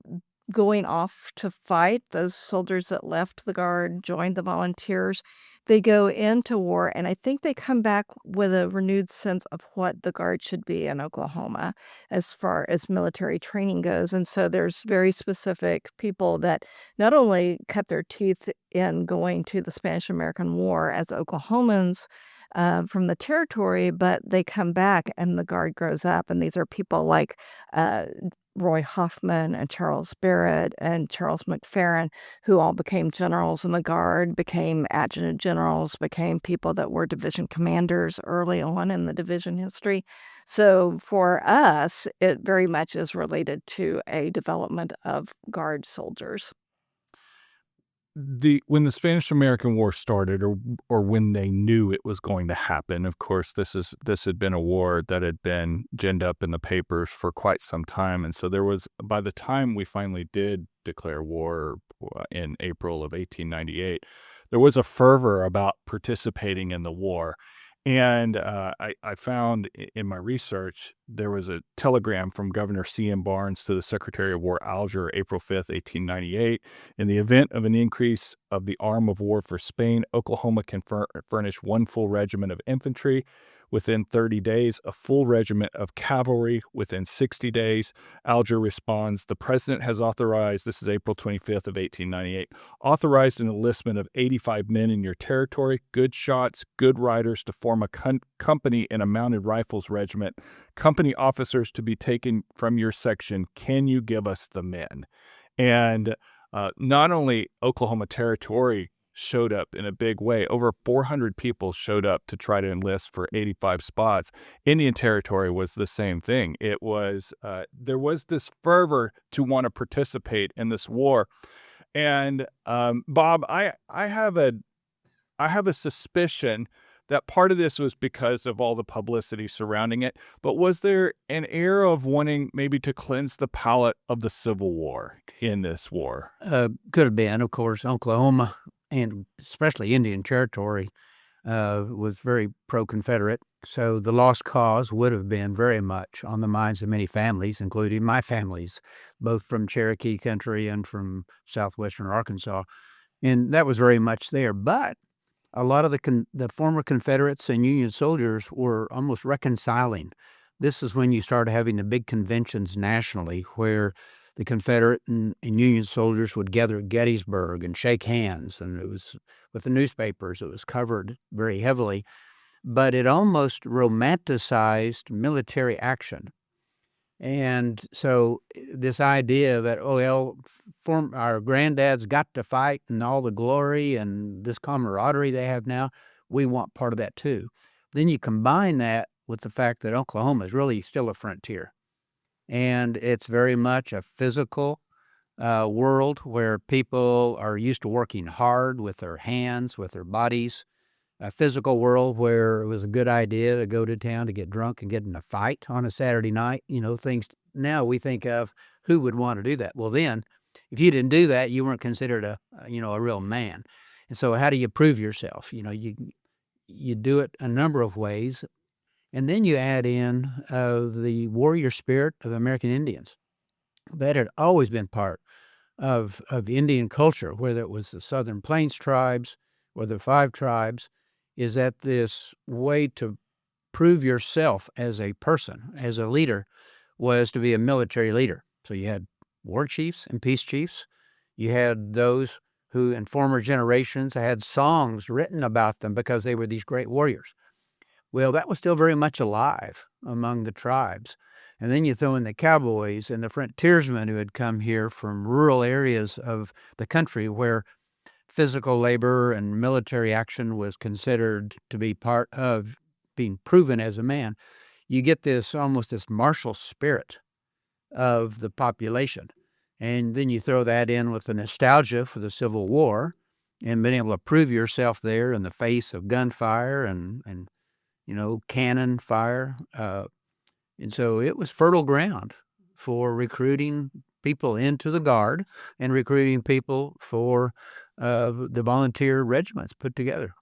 going off to fight, those soldiers that left the Guard, joined the volunteers, they go into war, and I think they come back with a renewed sense of what the Guard should be in Oklahoma as far as military training goes, and so there's very specific people that not only cut their teeth in going to the Spanish-American War as Oklahomans, from the territory, but they come back and the Guard grows up, and these are people like, uh, Roy Hoffman and Charles Barrett and Charles McFerrin, who all became generals in the Guard, became adjutant generals, became people that were division commanders early on in the division history. So for us, it very much is related to a development of Guard soldiers.
When the Spanish-American War started, or when they knew it was going to happen, of course, this had been a war that had been ginned up in the papers for quite some time, and so there was, by the time we finally did declare war in April of 1898, there was a fervor about participating in the war. And I found in my research there was a telegram from Governor C.M. Barnes to the Secretary of War Alger, April 5th, 1898. In the event of an increase of the arm of war for Spain, Oklahoma can furnish one full regiment of infantry within 30 days, a full regiment of cavalry within 60 days. Alger responds, the president has authorized, this is April 25th of 1898, authorized an enlistment of 85 men in your territory, good shots, good riders to form a company in a mounted rifles regiment, company officers to be taken from your section. Can you give us the men? And not only Oklahoma Territory showed up in a big way. Over 400 people showed up to try to enlist for 85 spots. Indian Territory was the same thing. It was there was this fervor to want to participate in this war. And Bob, I have a suspicion that part of this was because of all the publicity surrounding it. But was there an air of wanting maybe to cleanse the palate of the Civil War in this war?
Could have been, of course, Oklahoma and especially Indian Territory was very pro-Confederate. So the lost cause would have been very much on the minds of many families, including my families, both from Cherokee country and from southwestern Arkansas. And that was very much there. But a lot of the former Confederates and Union soldiers were almost reconciling. This is when you started having the big conventions nationally where the Confederate and Union soldiers would gather at Gettysburg and shake hands. And it was with the newspapers, it was covered very heavily. But it almost romanticized military action. And so this idea that, oh, well, our granddads got to fight and all the glory and this camaraderie they have now, we want part of that too. Then you combine that with the fact that Oklahoma is really still a frontier. And it's very much a physical world where people are used to working hard with their hands, with their bodies. A physical world where it was a good idea to go to town to get drunk and get in a fight on a Saturday night. Things now we think of, who would want to do that? Well, then, if you didn't do that, you weren't considered a real man. And so how do you prove yourself? You do it a number of ways. And then you add in the warrior spirit of American Indians. That had always been part of Indian culture, whether it was the Southern Plains tribes or the Five Tribes, is that this way to prove yourself as a person, as a leader, was to be a military leader. So you had war chiefs and peace chiefs. You had those who in former generations had songs written about them because they were these great warriors. Well, that was still very much alive among the tribes. And then you throw in the cowboys and the frontiersmen who had come here from rural areas of the country where physical labor and military action was considered to be part of being proven as a man. You get this almost this martial spirit of the population. And then you throw that in with the nostalgia for the Civil War and being able to prove yourself there in the face of gunfire and cannon fire. And so it was fertile ground for recruiting people into the Guard and recruiting people for the volunteer regiments put together.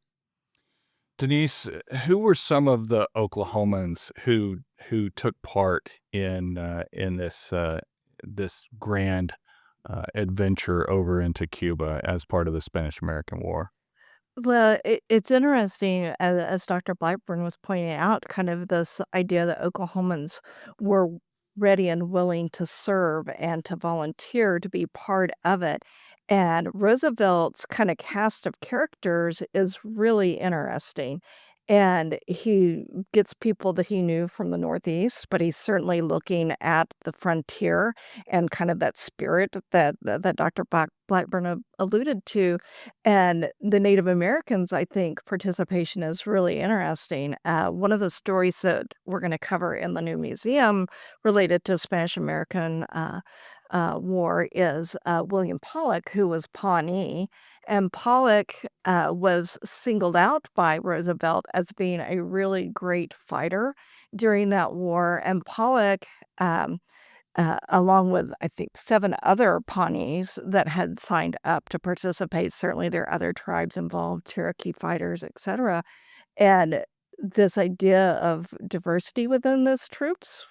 Denise, who were some of the Oklahomans who took part in this grand adventure over into Cuba as part of the Spanish-American War?
Well, it's interesting, as Dr. Blackburn was pointing out, kind of this idea that Oklahomans were ready and willing to serve and to volunteer to be part of it. And Roosevelt's kind of cast of characters is really interesting. And he gets people that he knew from the Northeast, but he's certainly looking at the frontier and kind of that spirit that Dr. Blackburn alluded to. And the Native Americans, I think, participation is really interesting. One of the stories that we're going to cover in the new museum related to Spanish-American War is William Pollock, who was Pawnee. And Pollock was singled out by Roosevelt as being a really great fighter during that war. And Pollock, along with, I think, 7 other Pawnees that had signed up to participate, certainly there are other tribes involved, Cherokee fighters, etc. And this idea of diversity within these troops,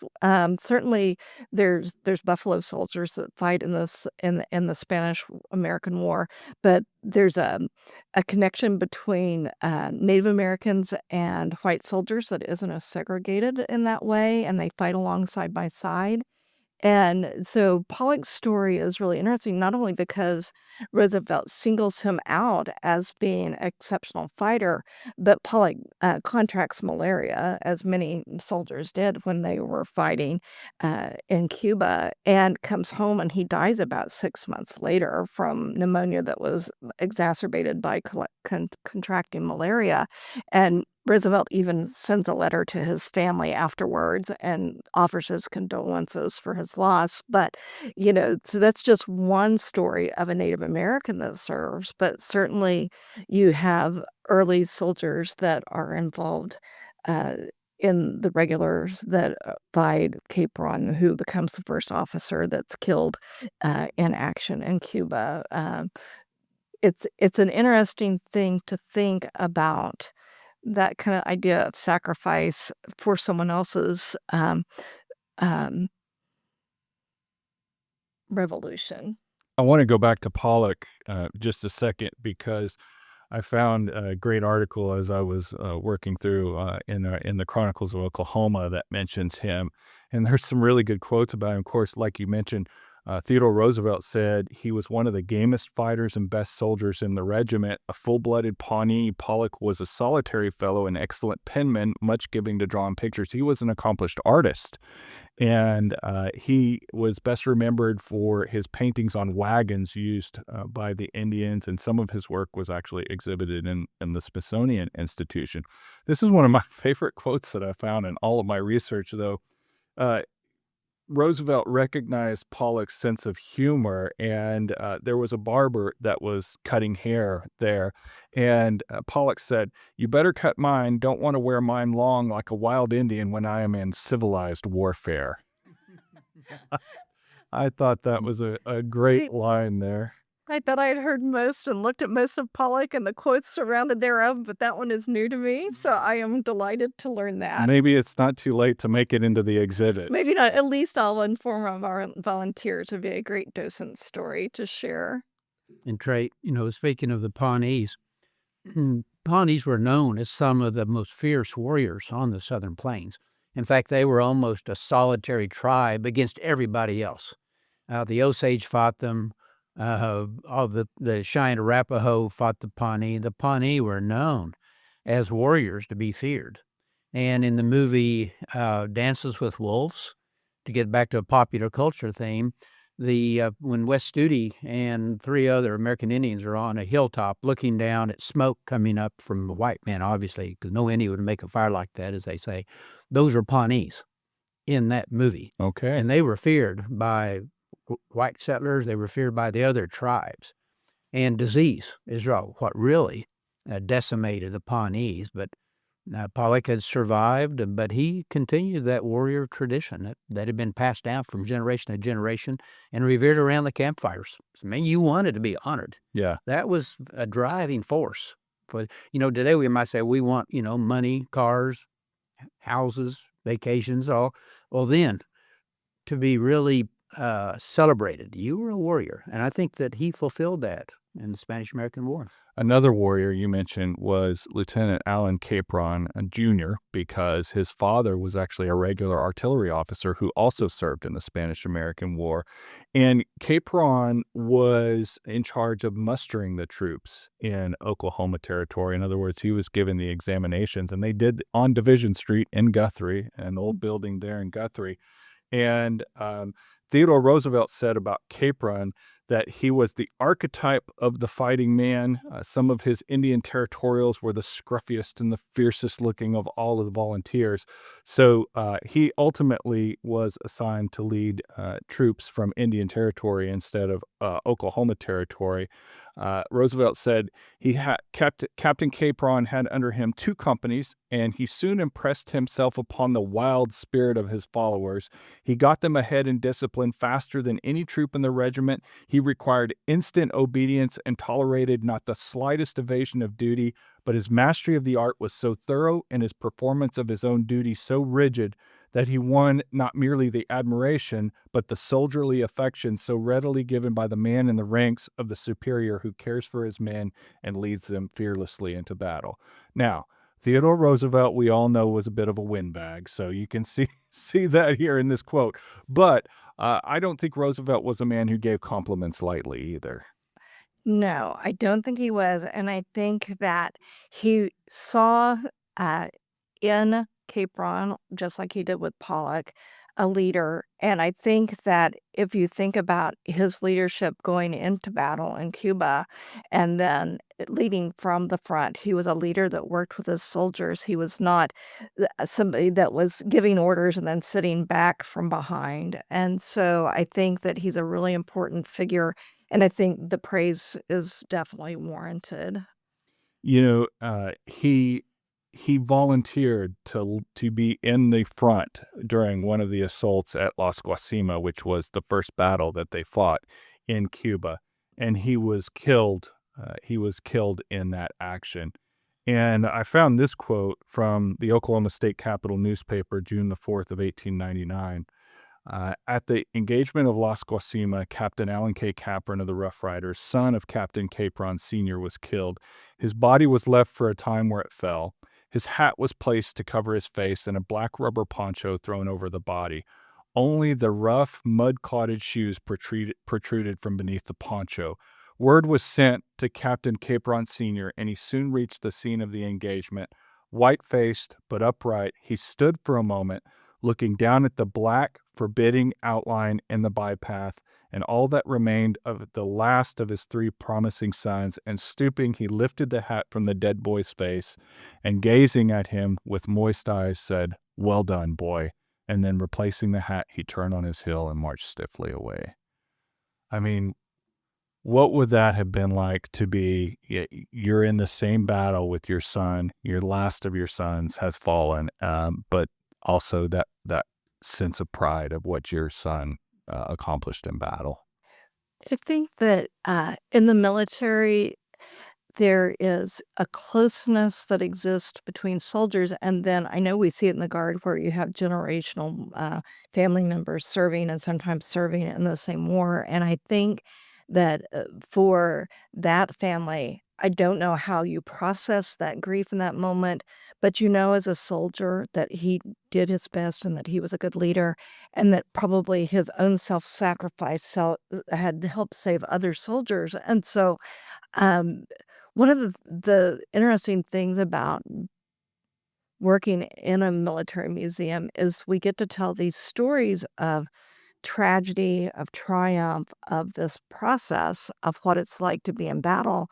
certainly there's Buffalo soldiers that fight in the Spanish American War, but there's a connection between Native Americans and white soldiers that isn't as segregated in that way, and they fight along side by side. And so Pollock's story is really interesting, not only because Roosevelt singles him out as being an exceptional fighter, but Pollock contracts malaria, as many soldiers did when they were fighting in Cuba, and comes home and he dies about 6 months later from pneumonia that was exacerbated by contracting malaria. And Roosevelt even sends a letter to his family afterwards and offers his condolences for his loss. But, so that's just one story of a Native American that serves. But certainly you have early soldiers that are involved in the regulars that fight Cape Ron, who becomes the first officer that's killed in action in Cuba. It's an interesting thing to think about, that kind of idea of sacrifice for someone else's um, revolution.
I want to go back to Pollock just a second, because I found a great article as I was working through in the Chronicles of Oklahoma that mentions him, and there's some really good quotes about him. Of course, like you mentioned, Theodore Roosevelt said he was one of the gamest fighters and best soldiers in the regiment. A full-blooded Pawnee, Pollock was a solitary fellow, an excellent penman, much giving to drawing pictures. He was an accomplished artist, and he was best remembered for his paintings on wagons used by the Indians, and some of his work was actually exhibited in the Smithsonian Institution. This is one of my favorite quotes that I found in all of my research, though. Roosevelt recognized Pollock's sense of humor, and there was a barber that was cutting hair there, and Pollock said, "You better cut mine. Don't want to wear mine long like a wild Indian when I am in civilized warfare." I thought that was a great line there.
I thought I had heard most and looked at most of Pollock and the quotes surrounded thereof, but that one is new to me, so I am delighted to learn that.
Maybe it's not too late to make it into the exhibit.
Maybe not. At least I'll inform our volunteers. It'd be a great docent story to share.
And Trey, speaking of the Pawnees, Pawnees were known as some of the most fierce warriors on the Southern Plains. In fact, they were almost a solitary tribe against everybody else. The Osage fought them. All the Cheyenne Arapaho fought the Pawnee. The Pawnee were known as warriors to be feared. And in the movie Dances with Wolves, to get back to a popular culture theme, when Wes Studi and 3 other American Indians are on a hilltop looking down at smoke coming up from the white men, obviously, because no Indian would make a fire like that, as they say. Those are Pawnees in that movie.
Okay.
And they were feared by white settlers. They were feared by the other tribes. And disease is what really decimated the Pawnees. But Pollock had survived, but he continued that warrior tradition that had been passed down from generation to generation and revered around the campfires. So, man, you wanted to be honored.
Yeah.
That was a driving force. Today we might say we want, money, cars, houses, vacations, all. Well, then, to be really celebrated, you were a warrior. And I think that he fulfilled that in the Spanish-American War.
Another warrior you mentioned was Lieutenant Allen Capron Jr., because his father was actually a regular artillery officer who also served in the Spanish-American War. And Capron was in charge of mustering the troops in Oklahoma Territory. In other words, he was given the examinations, and they did on Division Street in Guthrie, an old building there in Guthrie. And Theodore Roosevelt said about Capron that he was the archetype of the fighting man. Some of his Indian territorials were the scruffiest and the fiercest looking of all of the volunteers. So he ultimately was assigned to lead troops from Indian Territory instead of Oklahoma Territory. Roosevelt said Captain Capron had under him 2 companies, and he soon impressed himself upon the wild spirit of his followers. He got them ahead in discipline faster than any troop in the regiment. He required instant obedience and tolerated not the slightest evasion of duty, but his mastery of the art was so thorough and his performance of his own duty so rigid that he won not merely the admiration, but the soldierly affection so readily given by the man in the ranks of the superior who cares for his men and leads them fearlessly into battle. Now, Theodore Roosevelt, we all know, was a bit of a windbag, so you can see that here in this quote. But I don't think Roosevelt was a man who gave compliments lightly either.
No, I don't think he was. And I think that he saw in Capron, just like he did with Pollock, a leader. And I think that if you think about his leadership going into battle in Cuba and then leading from the front, he was a leader that worked with his soldiers. He was not somebody that was giving orders and then sitting back from behind. And so I think that he's a really important figure. And I think the praise is definitely warranted.
He volunteered to be in the front during one of the assaults at Las Guasimas, which was the first battle that they fought in Cuba, and he was killed. He was killed in that action. And I found this quote from the Oklahoma State Capitol newspaper, June the 4th of 1899. At the engagement of Las Guasimas, Captain Allen K. Capron of the Rough Riders, son of Captain Capron Sr., was killed. His body was left for a time where it fell. His hat was placed to cover his face and a black rubber poncho thrown over the body. Only the rough, mud-clotted shoes protruded from beneath the poncho. Word was sent to Captain Capron Sr., and he soon reached the scene of the engagement. White-faced but upright, he stood for a moment, looking down at the black, forbidding outline in the bypath, and all that remained of the last of his 3 promising sons, and stooping, he lifted the hat from the dead boy's face, and gazing at him with moist eyes, said, "Well done, boy," and then replacing the hat, he turned on his heel and marched stiffly away. I mean, what would that have been like to be, you're in the same battle with your son, your last of your sons has fallen, but also that sense of pride of what your son accomplished in battle.
I think that in the military, there is a closeness that exists between soldiers, and then I know we see it in the Guard where you have generational family members serving and sometimes serving in the same war. And I think that for that family, I don't know how you process that grief in that moment, but you know, as a soldier, that he did his best and that he was a good leader, and that probably his own self sacrifice had helped save other soldiers. And so, um, one of the interesting things about working in a military museum is we get to tell these stories of tragedy, of triumph, of this process of what it's like to be in battle.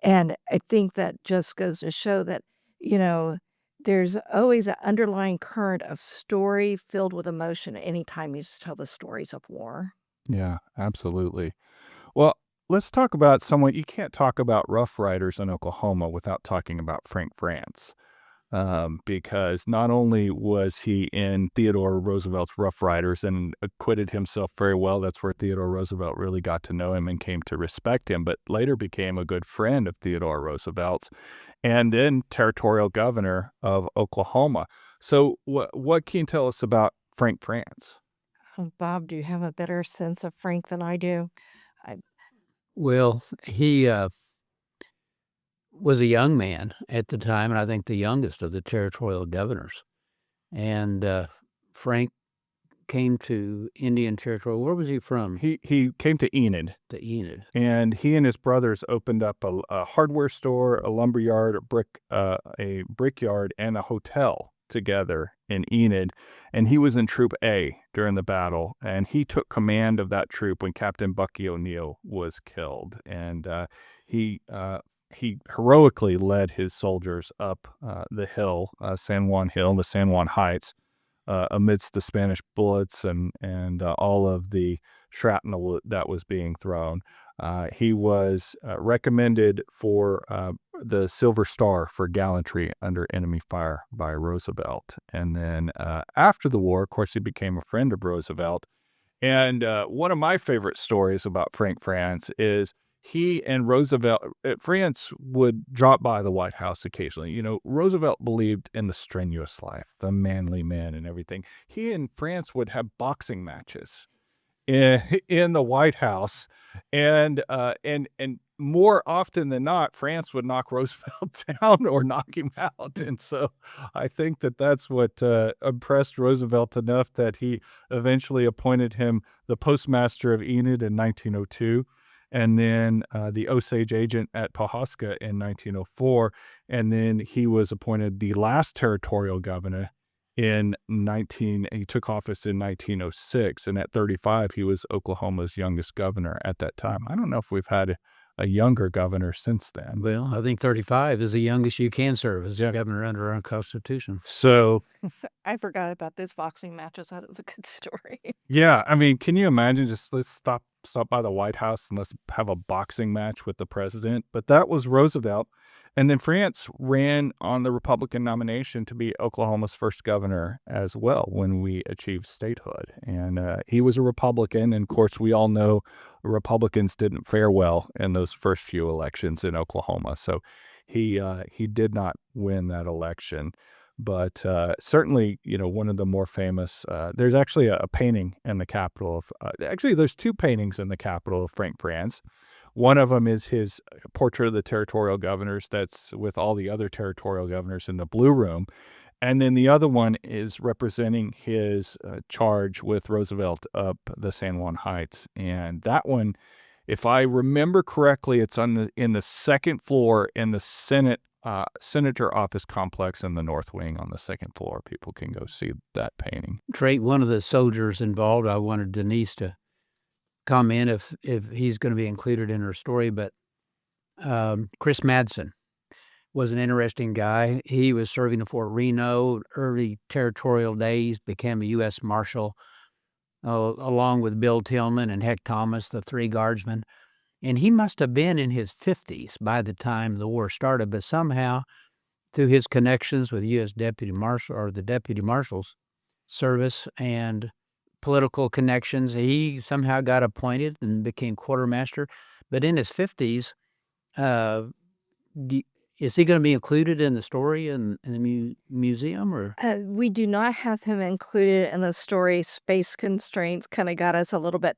And I think that just goes to show that, you know, there's always an underlying current of story filled with emotion anytime you tell the stories of war.
Yeah, absolutely. Well, let's talk about someone you can't talk about Rough Riders in Oklahoma without talking about Frank France. Because not only was he in Theodore Roosevelt's Rough Riders and acquitted himself very well, that's where Theodore Roosevelt really got to know him and came to respect him, but later became a good friend of Theodore Roosevelt's, and then territorial governor of Oklahoma. So, what can you tell us about Frank France?
Bob, do you have a better sense of Frank than I do? I
Well, he was a young man at the time, and I think the youngest of the territorial governors. And Frank came to Indian Territory. Where was he from?
He came to Enid,
To Enid.
and he and his brothers opened up a hardware store, a lumber yard, a brickyard, and a hotel together in Enid. And he was in Troop A during the battle, and he took command of that troop when Captain Bucky O'Neill was killed. And he heroically led his soldiers up the hill, San Juan Hill, the San Juan Heights, amidst the Spanish bullets and all of the shrapnel that was being thrown. He was recommended for the Silver Star for gallantry under enemy fire by Roosevelt. And then after the war, of course, he became a friend of Roosevelt. And one of my favorite stories about Frank France is he and Roosevelt, France would drop by the White House occasionally. You know, Roosevelt believed in the strenuous life, the manly man and everything. He and France would have boxing matches in the White House, and more often than not, France would knock Roosevelt down or knock him out, and so I think that that's what impressed Roosevelt enough that he eventually appointed him the postmaster of Enid in 1902. And then the Osage agent at Pawhuska in 1904, and then he was appointed the last territorial governor he took office in 1906, and at 35, he was Oklahoma's youngest governor at that time. I don't know if we've had a younger governor since then.
Well, I think 35 is the youngest you can serve as governor under our Constitution.
So,
I forgot about those boxing matches. That was a good story.
yeah, I mean, can you imagine let's stop by the White House and let's have a boxing match with the president? But that was Roosevelt. And then France ran on the Republican nomination to be Oklahoma's first governor as well when we achieved statehood. And he was a Republican. And of course, we all know Republicans didn't fare well in those first few elections in Oklahoma. So he did not win that election. But certainly, you know, one of the more famous, there's actually a painting in the capital of, actually, there's two paintings in the capital of Frank France. One of them is his portrait of the territorial governors that's with all the other territorial governors in the Blue Room. And then the other one is representing his charge with Roosevelt up the San Juan Heights. And that one, if I remember correctly, it's in the second floor in the Senator office complex in the North Wing on the second floor. People can go see that painting.
Trait, one of the soldiers involved, I wanted Denise to comment if he's going to be included in her story, but Chris Madsen was an interesting guy. He was serving at Fort Reno, early territorial days, became a U.S. Marshal, along with Bill Tillman and Heck Thomas, the three guardsmen. And he must have been in his 50s by the time the war started, but somehow, through his connections with U.S. Deputy Marshal or the Deputy Marshal's service and political connections. He somehow got appointed and became quartermaster. But in his 50s, uh, is he going to be included in the story in the museum? Or
We do not have him included in the story. Space constraints kind of got us a little bit.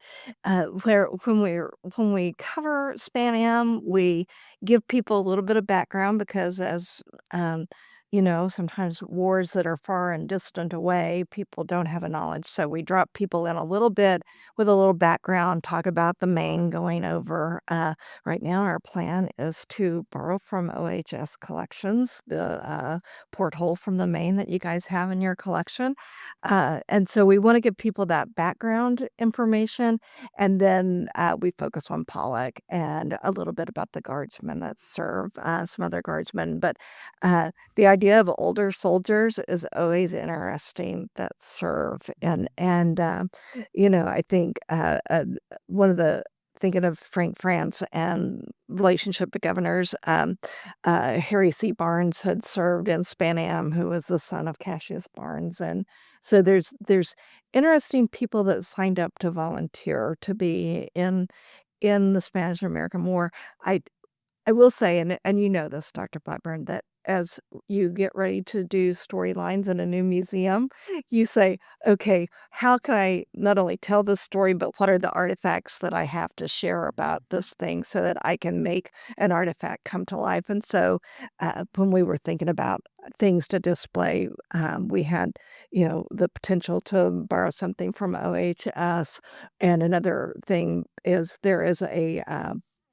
Where when we cover Span Am, we give people a little bit of background because, as sometimes wars that are far and distant away, people don't have a knowledge. So we drop people in a little bit with a little background, talk about the Maine going over. Right now, our plan is to borrow from OHS collections, the porthole from the Maine that you guys have in your collection. And so we want to give people that background information. And then we focus on Pollock and a little bit about the guardsmen that serve, some other guardsmen. But the idea of older soldiers is always interesting that serve. And I think one of the thinking of Frank France and relationship to governors, Harry C. Barnes had served in Span Am, who was the son of Cassius Barnes. And so there's interesting people that signed up to volunteer to be in the Spanish American War. I will say, and you know this, Dr. Blackburn, that as you get ready to do storylines in a new museum, you say, okay, how can I not only tell this story, but what are the artifacts that I have to share about this thing so that I can make an artifact come to life? And so when we were thinking about things to display, we had, the potential to borrow something from OHS. And another thing is there is a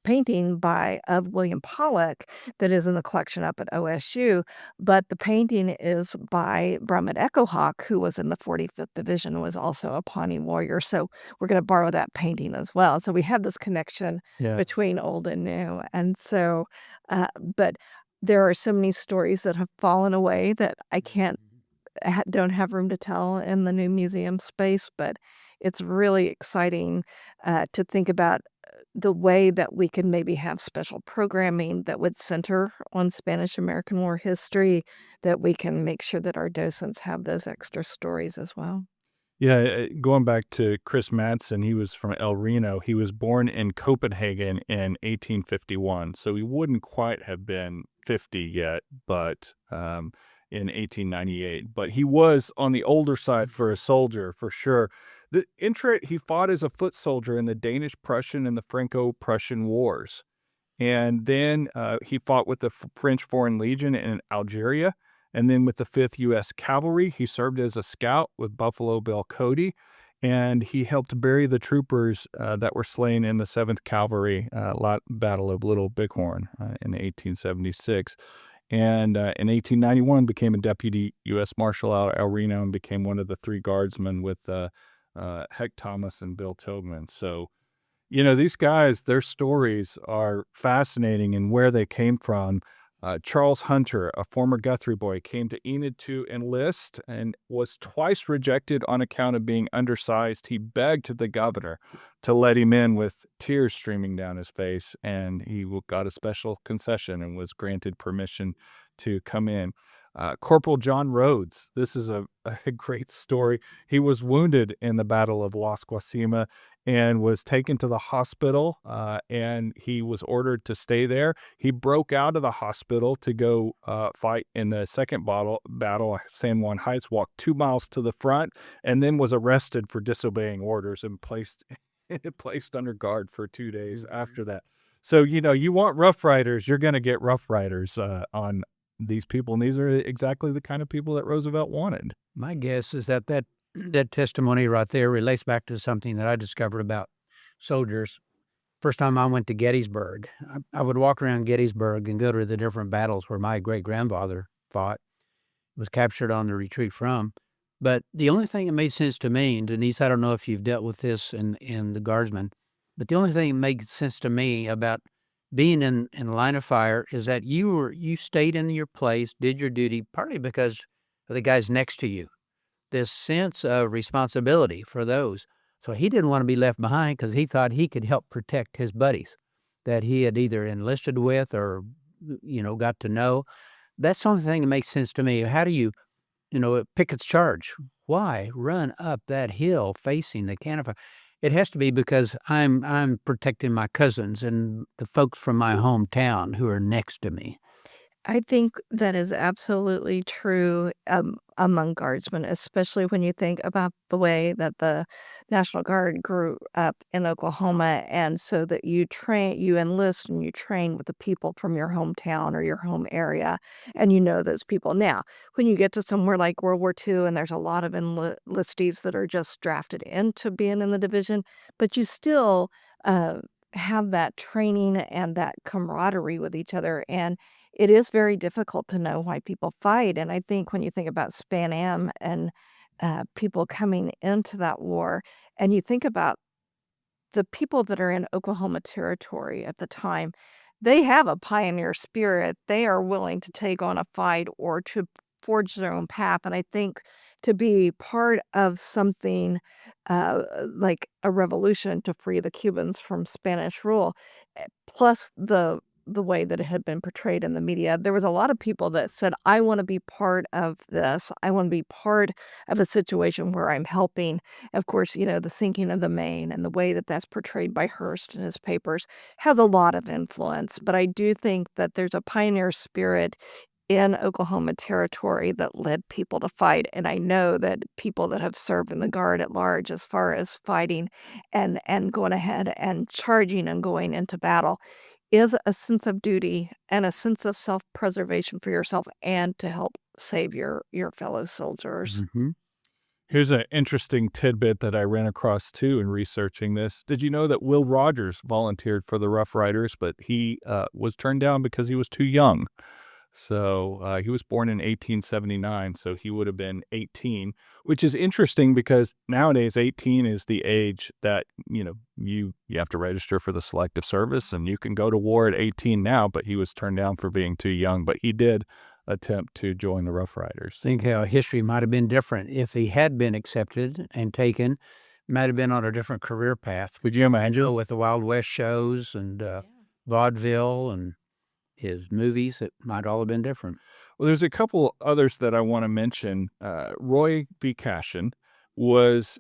painting of William Pollock that is in the collection up at OSU, but the painting is by Brummet Echohawk, who was in the 45th Division and was also a Pawnee warrior. So we're going to borrow that painting as well. So we have this connection
Yeah.
between old and new. And so, but there are so many stories that have fallen away that I don't have room to tell in the new museum space, but it's really exciting to think about the way that we can maybe have special programming that would center on Spanish American War history, that we can make sure that our docents have those extra stories as well.
Yeah, going back to Chris Madsen, he was from El Reno. He was born in Copenhagen in 1851, so he wouldn't quite have been 50 yet, but in 1898. But he was on the older side for a soldier, for sure. He fought as a foot soldier in the Danish-Prussian and the Franco-Prussian Wars. And then he fought with the French Foreign Legion in Algeria. And then with the 5th US Cavalry, he served as a scout with Buffalo Bill Cody. And he helped bury the troopers that were slain in the 7th Cavalry Battle of Little Bighorn in 1876. And in 1891 became a deputy U.S. Marshal out of El Reno and became one of the 3 guardsmen with Heck Thomas and Bill Tobman. So, these guys, their stories are fascinating and where they came from. Charles Hunter, a former Guthrie boy, came to Enid to enlist and was twice rejected on account of being undersized. He begged the governor to let him in with tears streaming down his face, and he got a special concession and was granted permission to come in. Corporal John Rhodes, this is a great story. He was wounded in the Battle of Las Guasimas and was taken to the hospital, and he was ordered to stay there. He broke out of the hospital to go fight in the second battle, San Juan Heights, walked 2 miles to the front, and then was arrested for disobeying orders and placed under guard for 2 days after that. So, you want Rough Riders, you're going to get Rough Riders on these people, and these are exactly the kind of people that Roosevelt wanted.
My guess is that testimony right there relates back to something that I discovered about soldiers. First time I went to Gettysburg, I would walk around Gettysburg and go to the different battles where my great-grandfather fought, was captured on the retreat from. But the only thing that made sense to me, and Denise, I don't know if you've dealt with this in the Guardsmen, but the only thing that made sense to me about being in line of fire is that you stayed in your place, did your duty, partly because of the guys next to you. This sense of responsibility for those. So he didn't want to be left behind because he thought he could help protect his buddies that he had either enlisted with or, got to know. That's the only thing that makes sense to me. How do you Pickett's charge. Why run up that hill facing the cannon fire? It has to be because I'm protecting my cousins and the folks from my hometown who are next to me.
I think that is absolutely true among guardsmen, especially when you think about the way that the National Guard grew up in Oklahoma, and so that you enlist and you train with the people from your hometown or your home area, and you know those people. Now, when you get to somewhere like World War II, and there's a lot of enlistees that are just drafted into being in the division, but you still uh, have that training and that camaraderie with each other, and it is very difficult to know why people fight, and I think when you think about Span Am and, people coming into that war, and you think about the people that are in Oklahoma Territory at the time, they have a pioneer spirit. They are willing to take on a fight or to forge their own path. And I think to be part of something like a revolution to free the Cubans from Spanish rule, plus the way that it had been portrayed in the media, there was a lot of people that said, I want to be part of this. I want to be part of a situation where I'm helping. Of course, the sinking of the Maine and the way that that's portrayed by Hearst in his papers has a lot of influence. But I do think that there's a pioneer spirit in Oklahoma Territory that led people to fight. And I know that people that have served in the Guard at large, as far as fighting and going ahead and charging and going into battle, is a sense of duty and a sense of self-preservation for yourself and to help save your fellow soldiers.
Mhm.
Here's an interesting tidbit that I ran across too in researching this. Did you know that Will Rogers volunteered for the Rough Riders, but he was turned down because he was too young? So he was born in 1879, so he would have been 18, which is interesting because nowadays 18 is the age that, you have to register for the Selective Service, and you can go to war at 18 now, but he was turned down for being too young, but he did attempt to join the Rough Riders.
Think how history might have been different if he had been accepted and taken. Might have been on a different career path.
Would you imagine?
With the Wild West shows and vaudeville and his movies, it might all have been different.
Well, there's a couple others that I want to mention. Roy V. Cashin was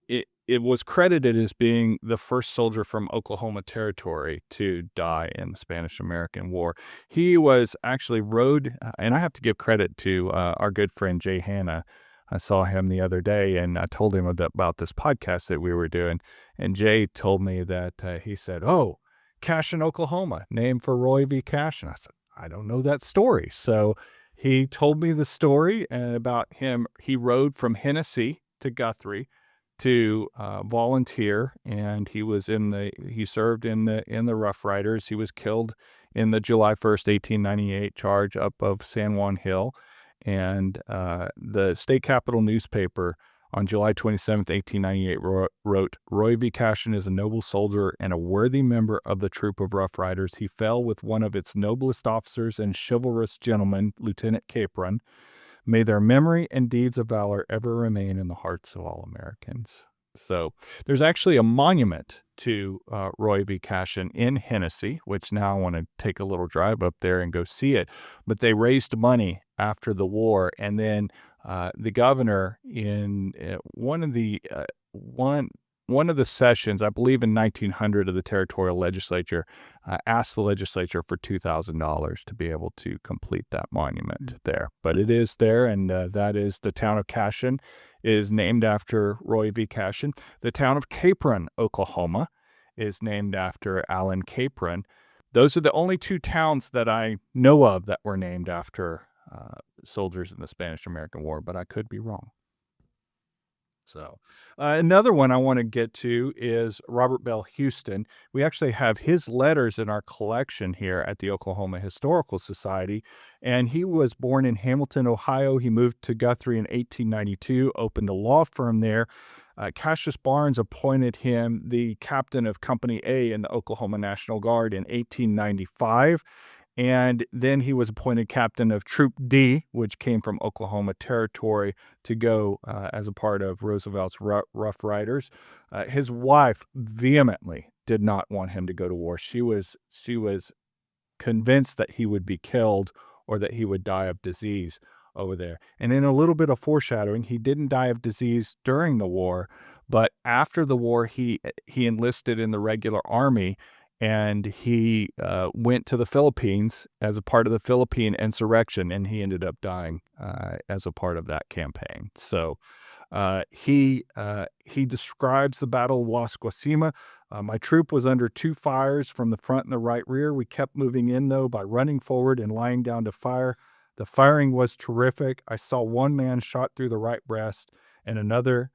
it was credited as being the first soldier from Oklahoma Territory to die in the Spanish-American War. He was actually rode, and I have to give credit to our good friend Jay Hanna. I saw him the other day, and I told him about this podcast that we were doing, and Jay told me that he said, "Oh, Cashin, Oklahoma, named for Roy V. Cashin." I said, "I don't know that story." So he told me the story about him. He rode from Hennessy to Guthrie to volunteer, and he served in the Rough Riders. He was killed in the July 1st, 1898 charge up of San Juan Hill, and the state capitol newspaper on July 27th, 1898 wrote, "Roy V. Cashin is a noble soldier and a worthy member of the troop of Rough Riders. He fell with one of its noblest officers and chivalrous gentlemen, Lieutenant Capron. May their memory and deeds of valor ever remain in the hearts of all Americans." So there's actually a monument to Roy V. Cashin in Hennessy, which now I want to take a little drive up there and go see it. But they raised money after the war, and then the governor in one of the sessions, I believe in 1900, of the territorial legislature, asked the legislature for $2,000 to be able to complete that monument there. But it is there, and that is the town of Cashin is named after Roy V. Cashin. The town of Capron, Oklahoma, is named after Alan Capron. Those are the only two towns that I know of that were named after soldiers in the Spanish-American War, but I could be wrong. So another one I want to get to is Robert Bell Houston. We actually have his letters in our collection here at the Oklahoma Historical Society, and he was born in Hamilton, Ohio. He moved to Guthrie in 1892, opened a law firm there. Cassius Barnes appointed him the captain of Company A in the Oklahoma National Guard in 1895. And then he was appointed captain of Troop D, which came from Oklahoma Territory, to go as a part of Roosevelt's Rough Riders. His wife vehemently did not want him to go to war. She was convinced that he would be killed or that he would die of disease. over there. And in a little bit of foreshadowing, he didn't die of disease during the war, but after the war, he enlisted in the regular army, and he went to the Philippines as a part of the Philippine insurrection, and he ended up dying as a part of that campaign. So he describes the Battle of Las Guasimas. My troop was under 2 fires from the front and the right rear. We kept moving in, though, by running forward and lying down to fire. The firing was terrific. I saw one man shot through the right breast and another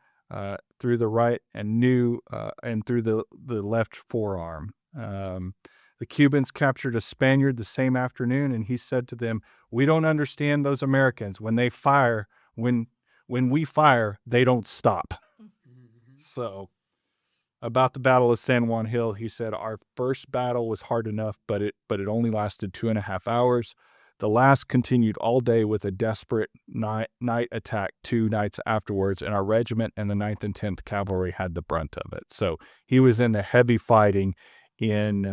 through the right and through the left forearm. The Cubans captured a Spaniard the same afternoon, and he said to them, "We don't understand those Americans. When they fire, when we fire, they don't stop." So about the Battle of San Juan Hill, he said, "Our first battle was hard enough, but it only lasted 2.5 hours. The last continued all day with a desperate night attack 2 nights afterwards, and our regiment and the 9th and 10th Cavalry had the brunt of it." So he was in the heavy fighting in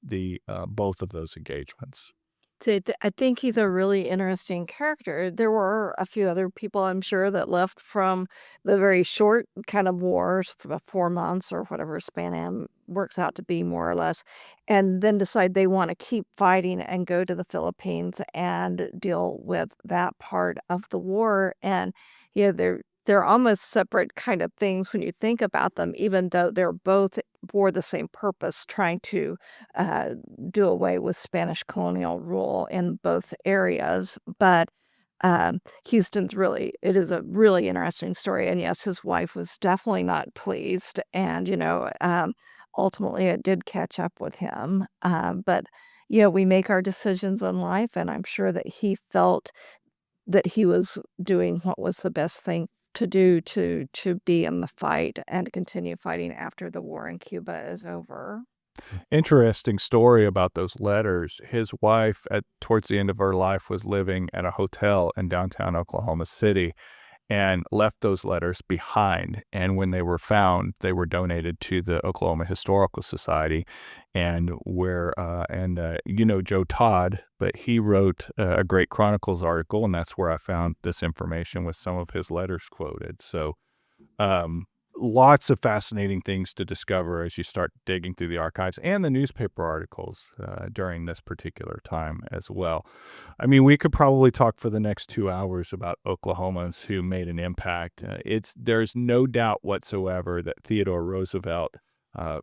the both of those engagements.
So I think he's a really interesting character. There were a few other people, I'm sure, that left from the very short kind of wars, for 4 months or whatever span works out to be, more or less, and then decide they want to keep fighting and go to the Philippines and deal with that part of the war. And they're almost separate kind of things when you think about them, even though they're both for the same purpose, trying to uh, do away with Spanish colonial rule in both areas. But it is a really interesting story. And yes, his wife was definitely not pleased. And, ultimately it did catch up with him. But, we make our decisions in life. And I'm sure that he felt that he was doing what was the best thing to do to be in the fight and continue fighting after the war in Cuba is over.
Interesting story about those letters. His wife, towards the end of her life, was living at a hotel in downtown Oklahoma City and left those letters behind. And when they were found, they were donated to the Oklahoma Historical Society. And Joe Todd, but he wrote a great Chronicles article, and that's where I found this information with some of his letters quoted. So lots of fascinating things to discover as you start digging through the archives and the newspaper articles during this particular time as well. I mean, we could probably talk for the next 2 hours about Oklahomans who made an impact. There's no doubt whatsoever that Theodore Roosevelt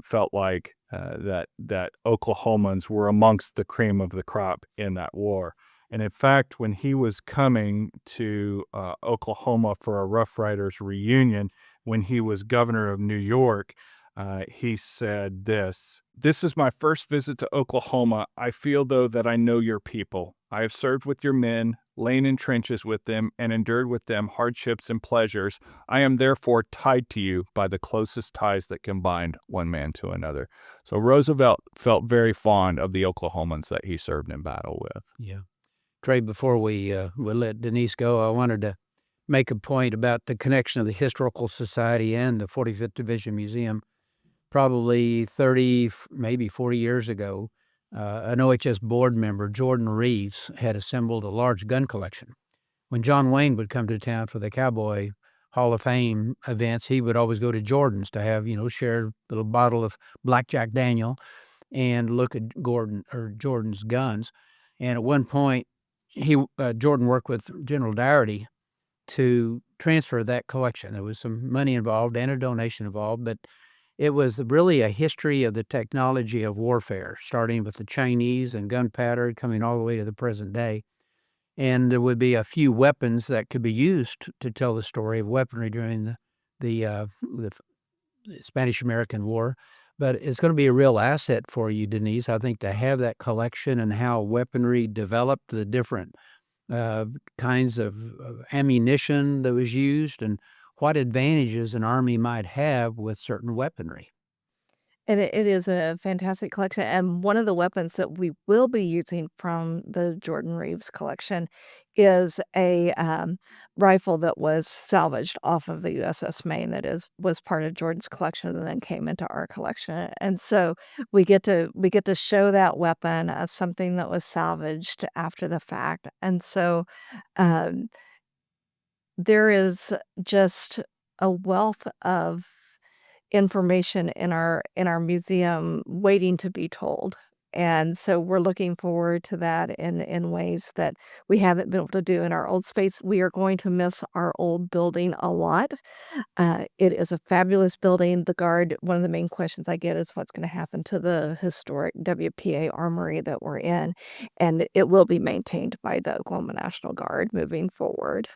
felt like that Oklahomans were amongst the cream of the crop in that war. And in fact, when he was coming to Oklahoma for a Rough Riders reunion, when he was governor of New York, he said this: "This is my first visit to Oklahoma. I feel, though, that I know your people. I have served with your men, lain in trenches with them, and endured with them hardships and pleasures. I am therefore tied to you by the closest ties that can bind one man to another." So Roosevelt felt very fond of the Oklahomans that he served in battle with.
Yeah. Trey, before we let Denise go, I wanted to make a point about the connection of the Historical Society and the 45th Division Museum. Probably 30, maybe 40 years ago, an OHS board member, Jordan Reeves, had assembled a large gun collection. When John Wayne would come to town for the Cowboy Hall of Fame events, he would always go to Jordan's to have, share a little bottle of Blackjack Daniel and look at Jordan's guns. And at one point, Jordan worked with General Dougherty to transfer that collection. There was some money involved and a donation involved, but it was really a history of the technology of warfare, starting with the Chinese and gunpowder, coming all the way to the present day. And there would be a few weapons that could be used to tell the story of weaponry during the Spanish-American War. But it's going to be a real asset for you, Denise, I think, to have that collection and how weaponry developed, the different kinds of ammunition that was used, and what advantages an army might have with certain weaponry.
And it is a fantastic collection, and one of the weapons that we will be using from the Jordan Reeves collection is a, rifle that was salvaged off of the USS Maine that was part of Jordan's collection and then came into our collection, and so we get to show that weapon as something that was salvaged after the fact, and so, um, there is just a wealth of information in our museum waiting to be told. And so we're looking forward to that in ways that we haven't been able to do in our old space. We are going to miss our old building a lot. It is a fabulous building. The Guard, one of the main questions I get is what's going to happen to the historic WPA armory that we're in. And it will be maintained by the Oklahoma National Guard moving forward.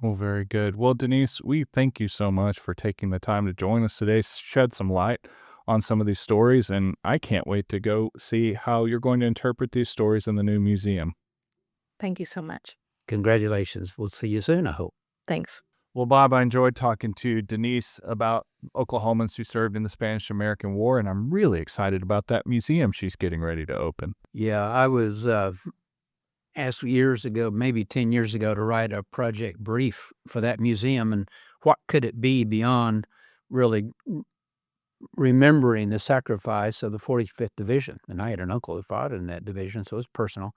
Well, very good. Well, Denise, we thank you so much for taking the time to join us today, shed some light on some of these stories, and I can't wait to go see how you're going to interpret these stories in the new museum.
Thank you so much.
Congratulations. We'll see you soon, I hope.
Thanks.
Well, Bob, I enjoyed talking to Denise about Oklahomans who served in the Spanish-American War, and I'm really excited about that museum she's getting ready to open.
Yeah, I was asked years ago, maybe 10 years ago, to write a project brief for that museum, and what could it be beyond really remembering the sacrifice of the 45th Division. And I had an uncle who fought in that division, so it was personal.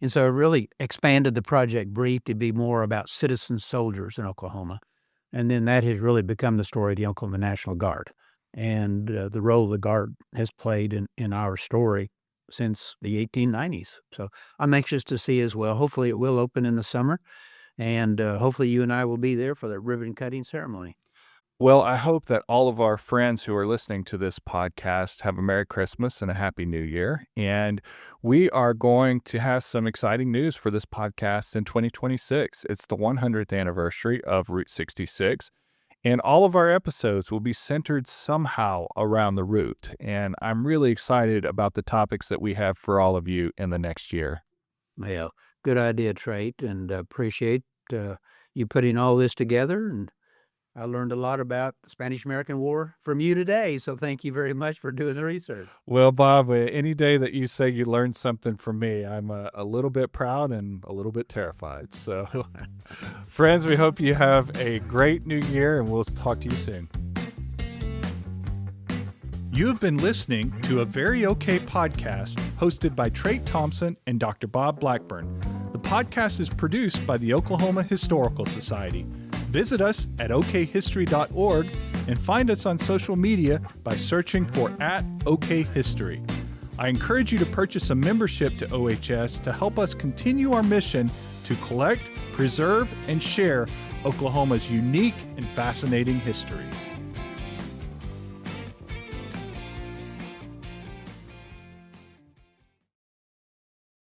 And so I really expanded the project brief to be more about citizen soldiers in Oklahoma. And then that has really become the story of the Oklahoma National Guard and the role the Guard has played in our story since the 1890s. So I'm anxious to see as well. Hopefully it will open in the summer, and hopefully you and I will be there for the ribbon cutting ceremony.
Well, I hope that all of our friends who are listening to this podcast have a Merry Christmas and a Happy New Year. And we are going to have some exciting news for this podcast in 2026. It's the 100th anniversary of Route 66. And all of our episodes will be centered somehow around the route. And I'm really excited about the topics that we have for all of you in the next year.
Well, good idea, Trait, and appreciate you putting all this together. And I learned a lot about the Spanish-American War from you today, so thank you very much for doing the research.
Well, Bob, any day that you say you learned something from me, I'm a little bit proud and a little bit terrified. So, friends, we hope you have a great new year, and we'll talk to you soon. You have been listening to a Very Okay podcast hosted by Trait Thompson and Dr. Bob Blackburn. The podcast is produced by the Oklahoma Historical Society. Visit us at okhistory.org and find us on social media by searching for @OKHistory. I encourage you to purchase a membership to OHS to help us continue our mission to collect, preserve, and share Oklahoma's unique and fascinating history.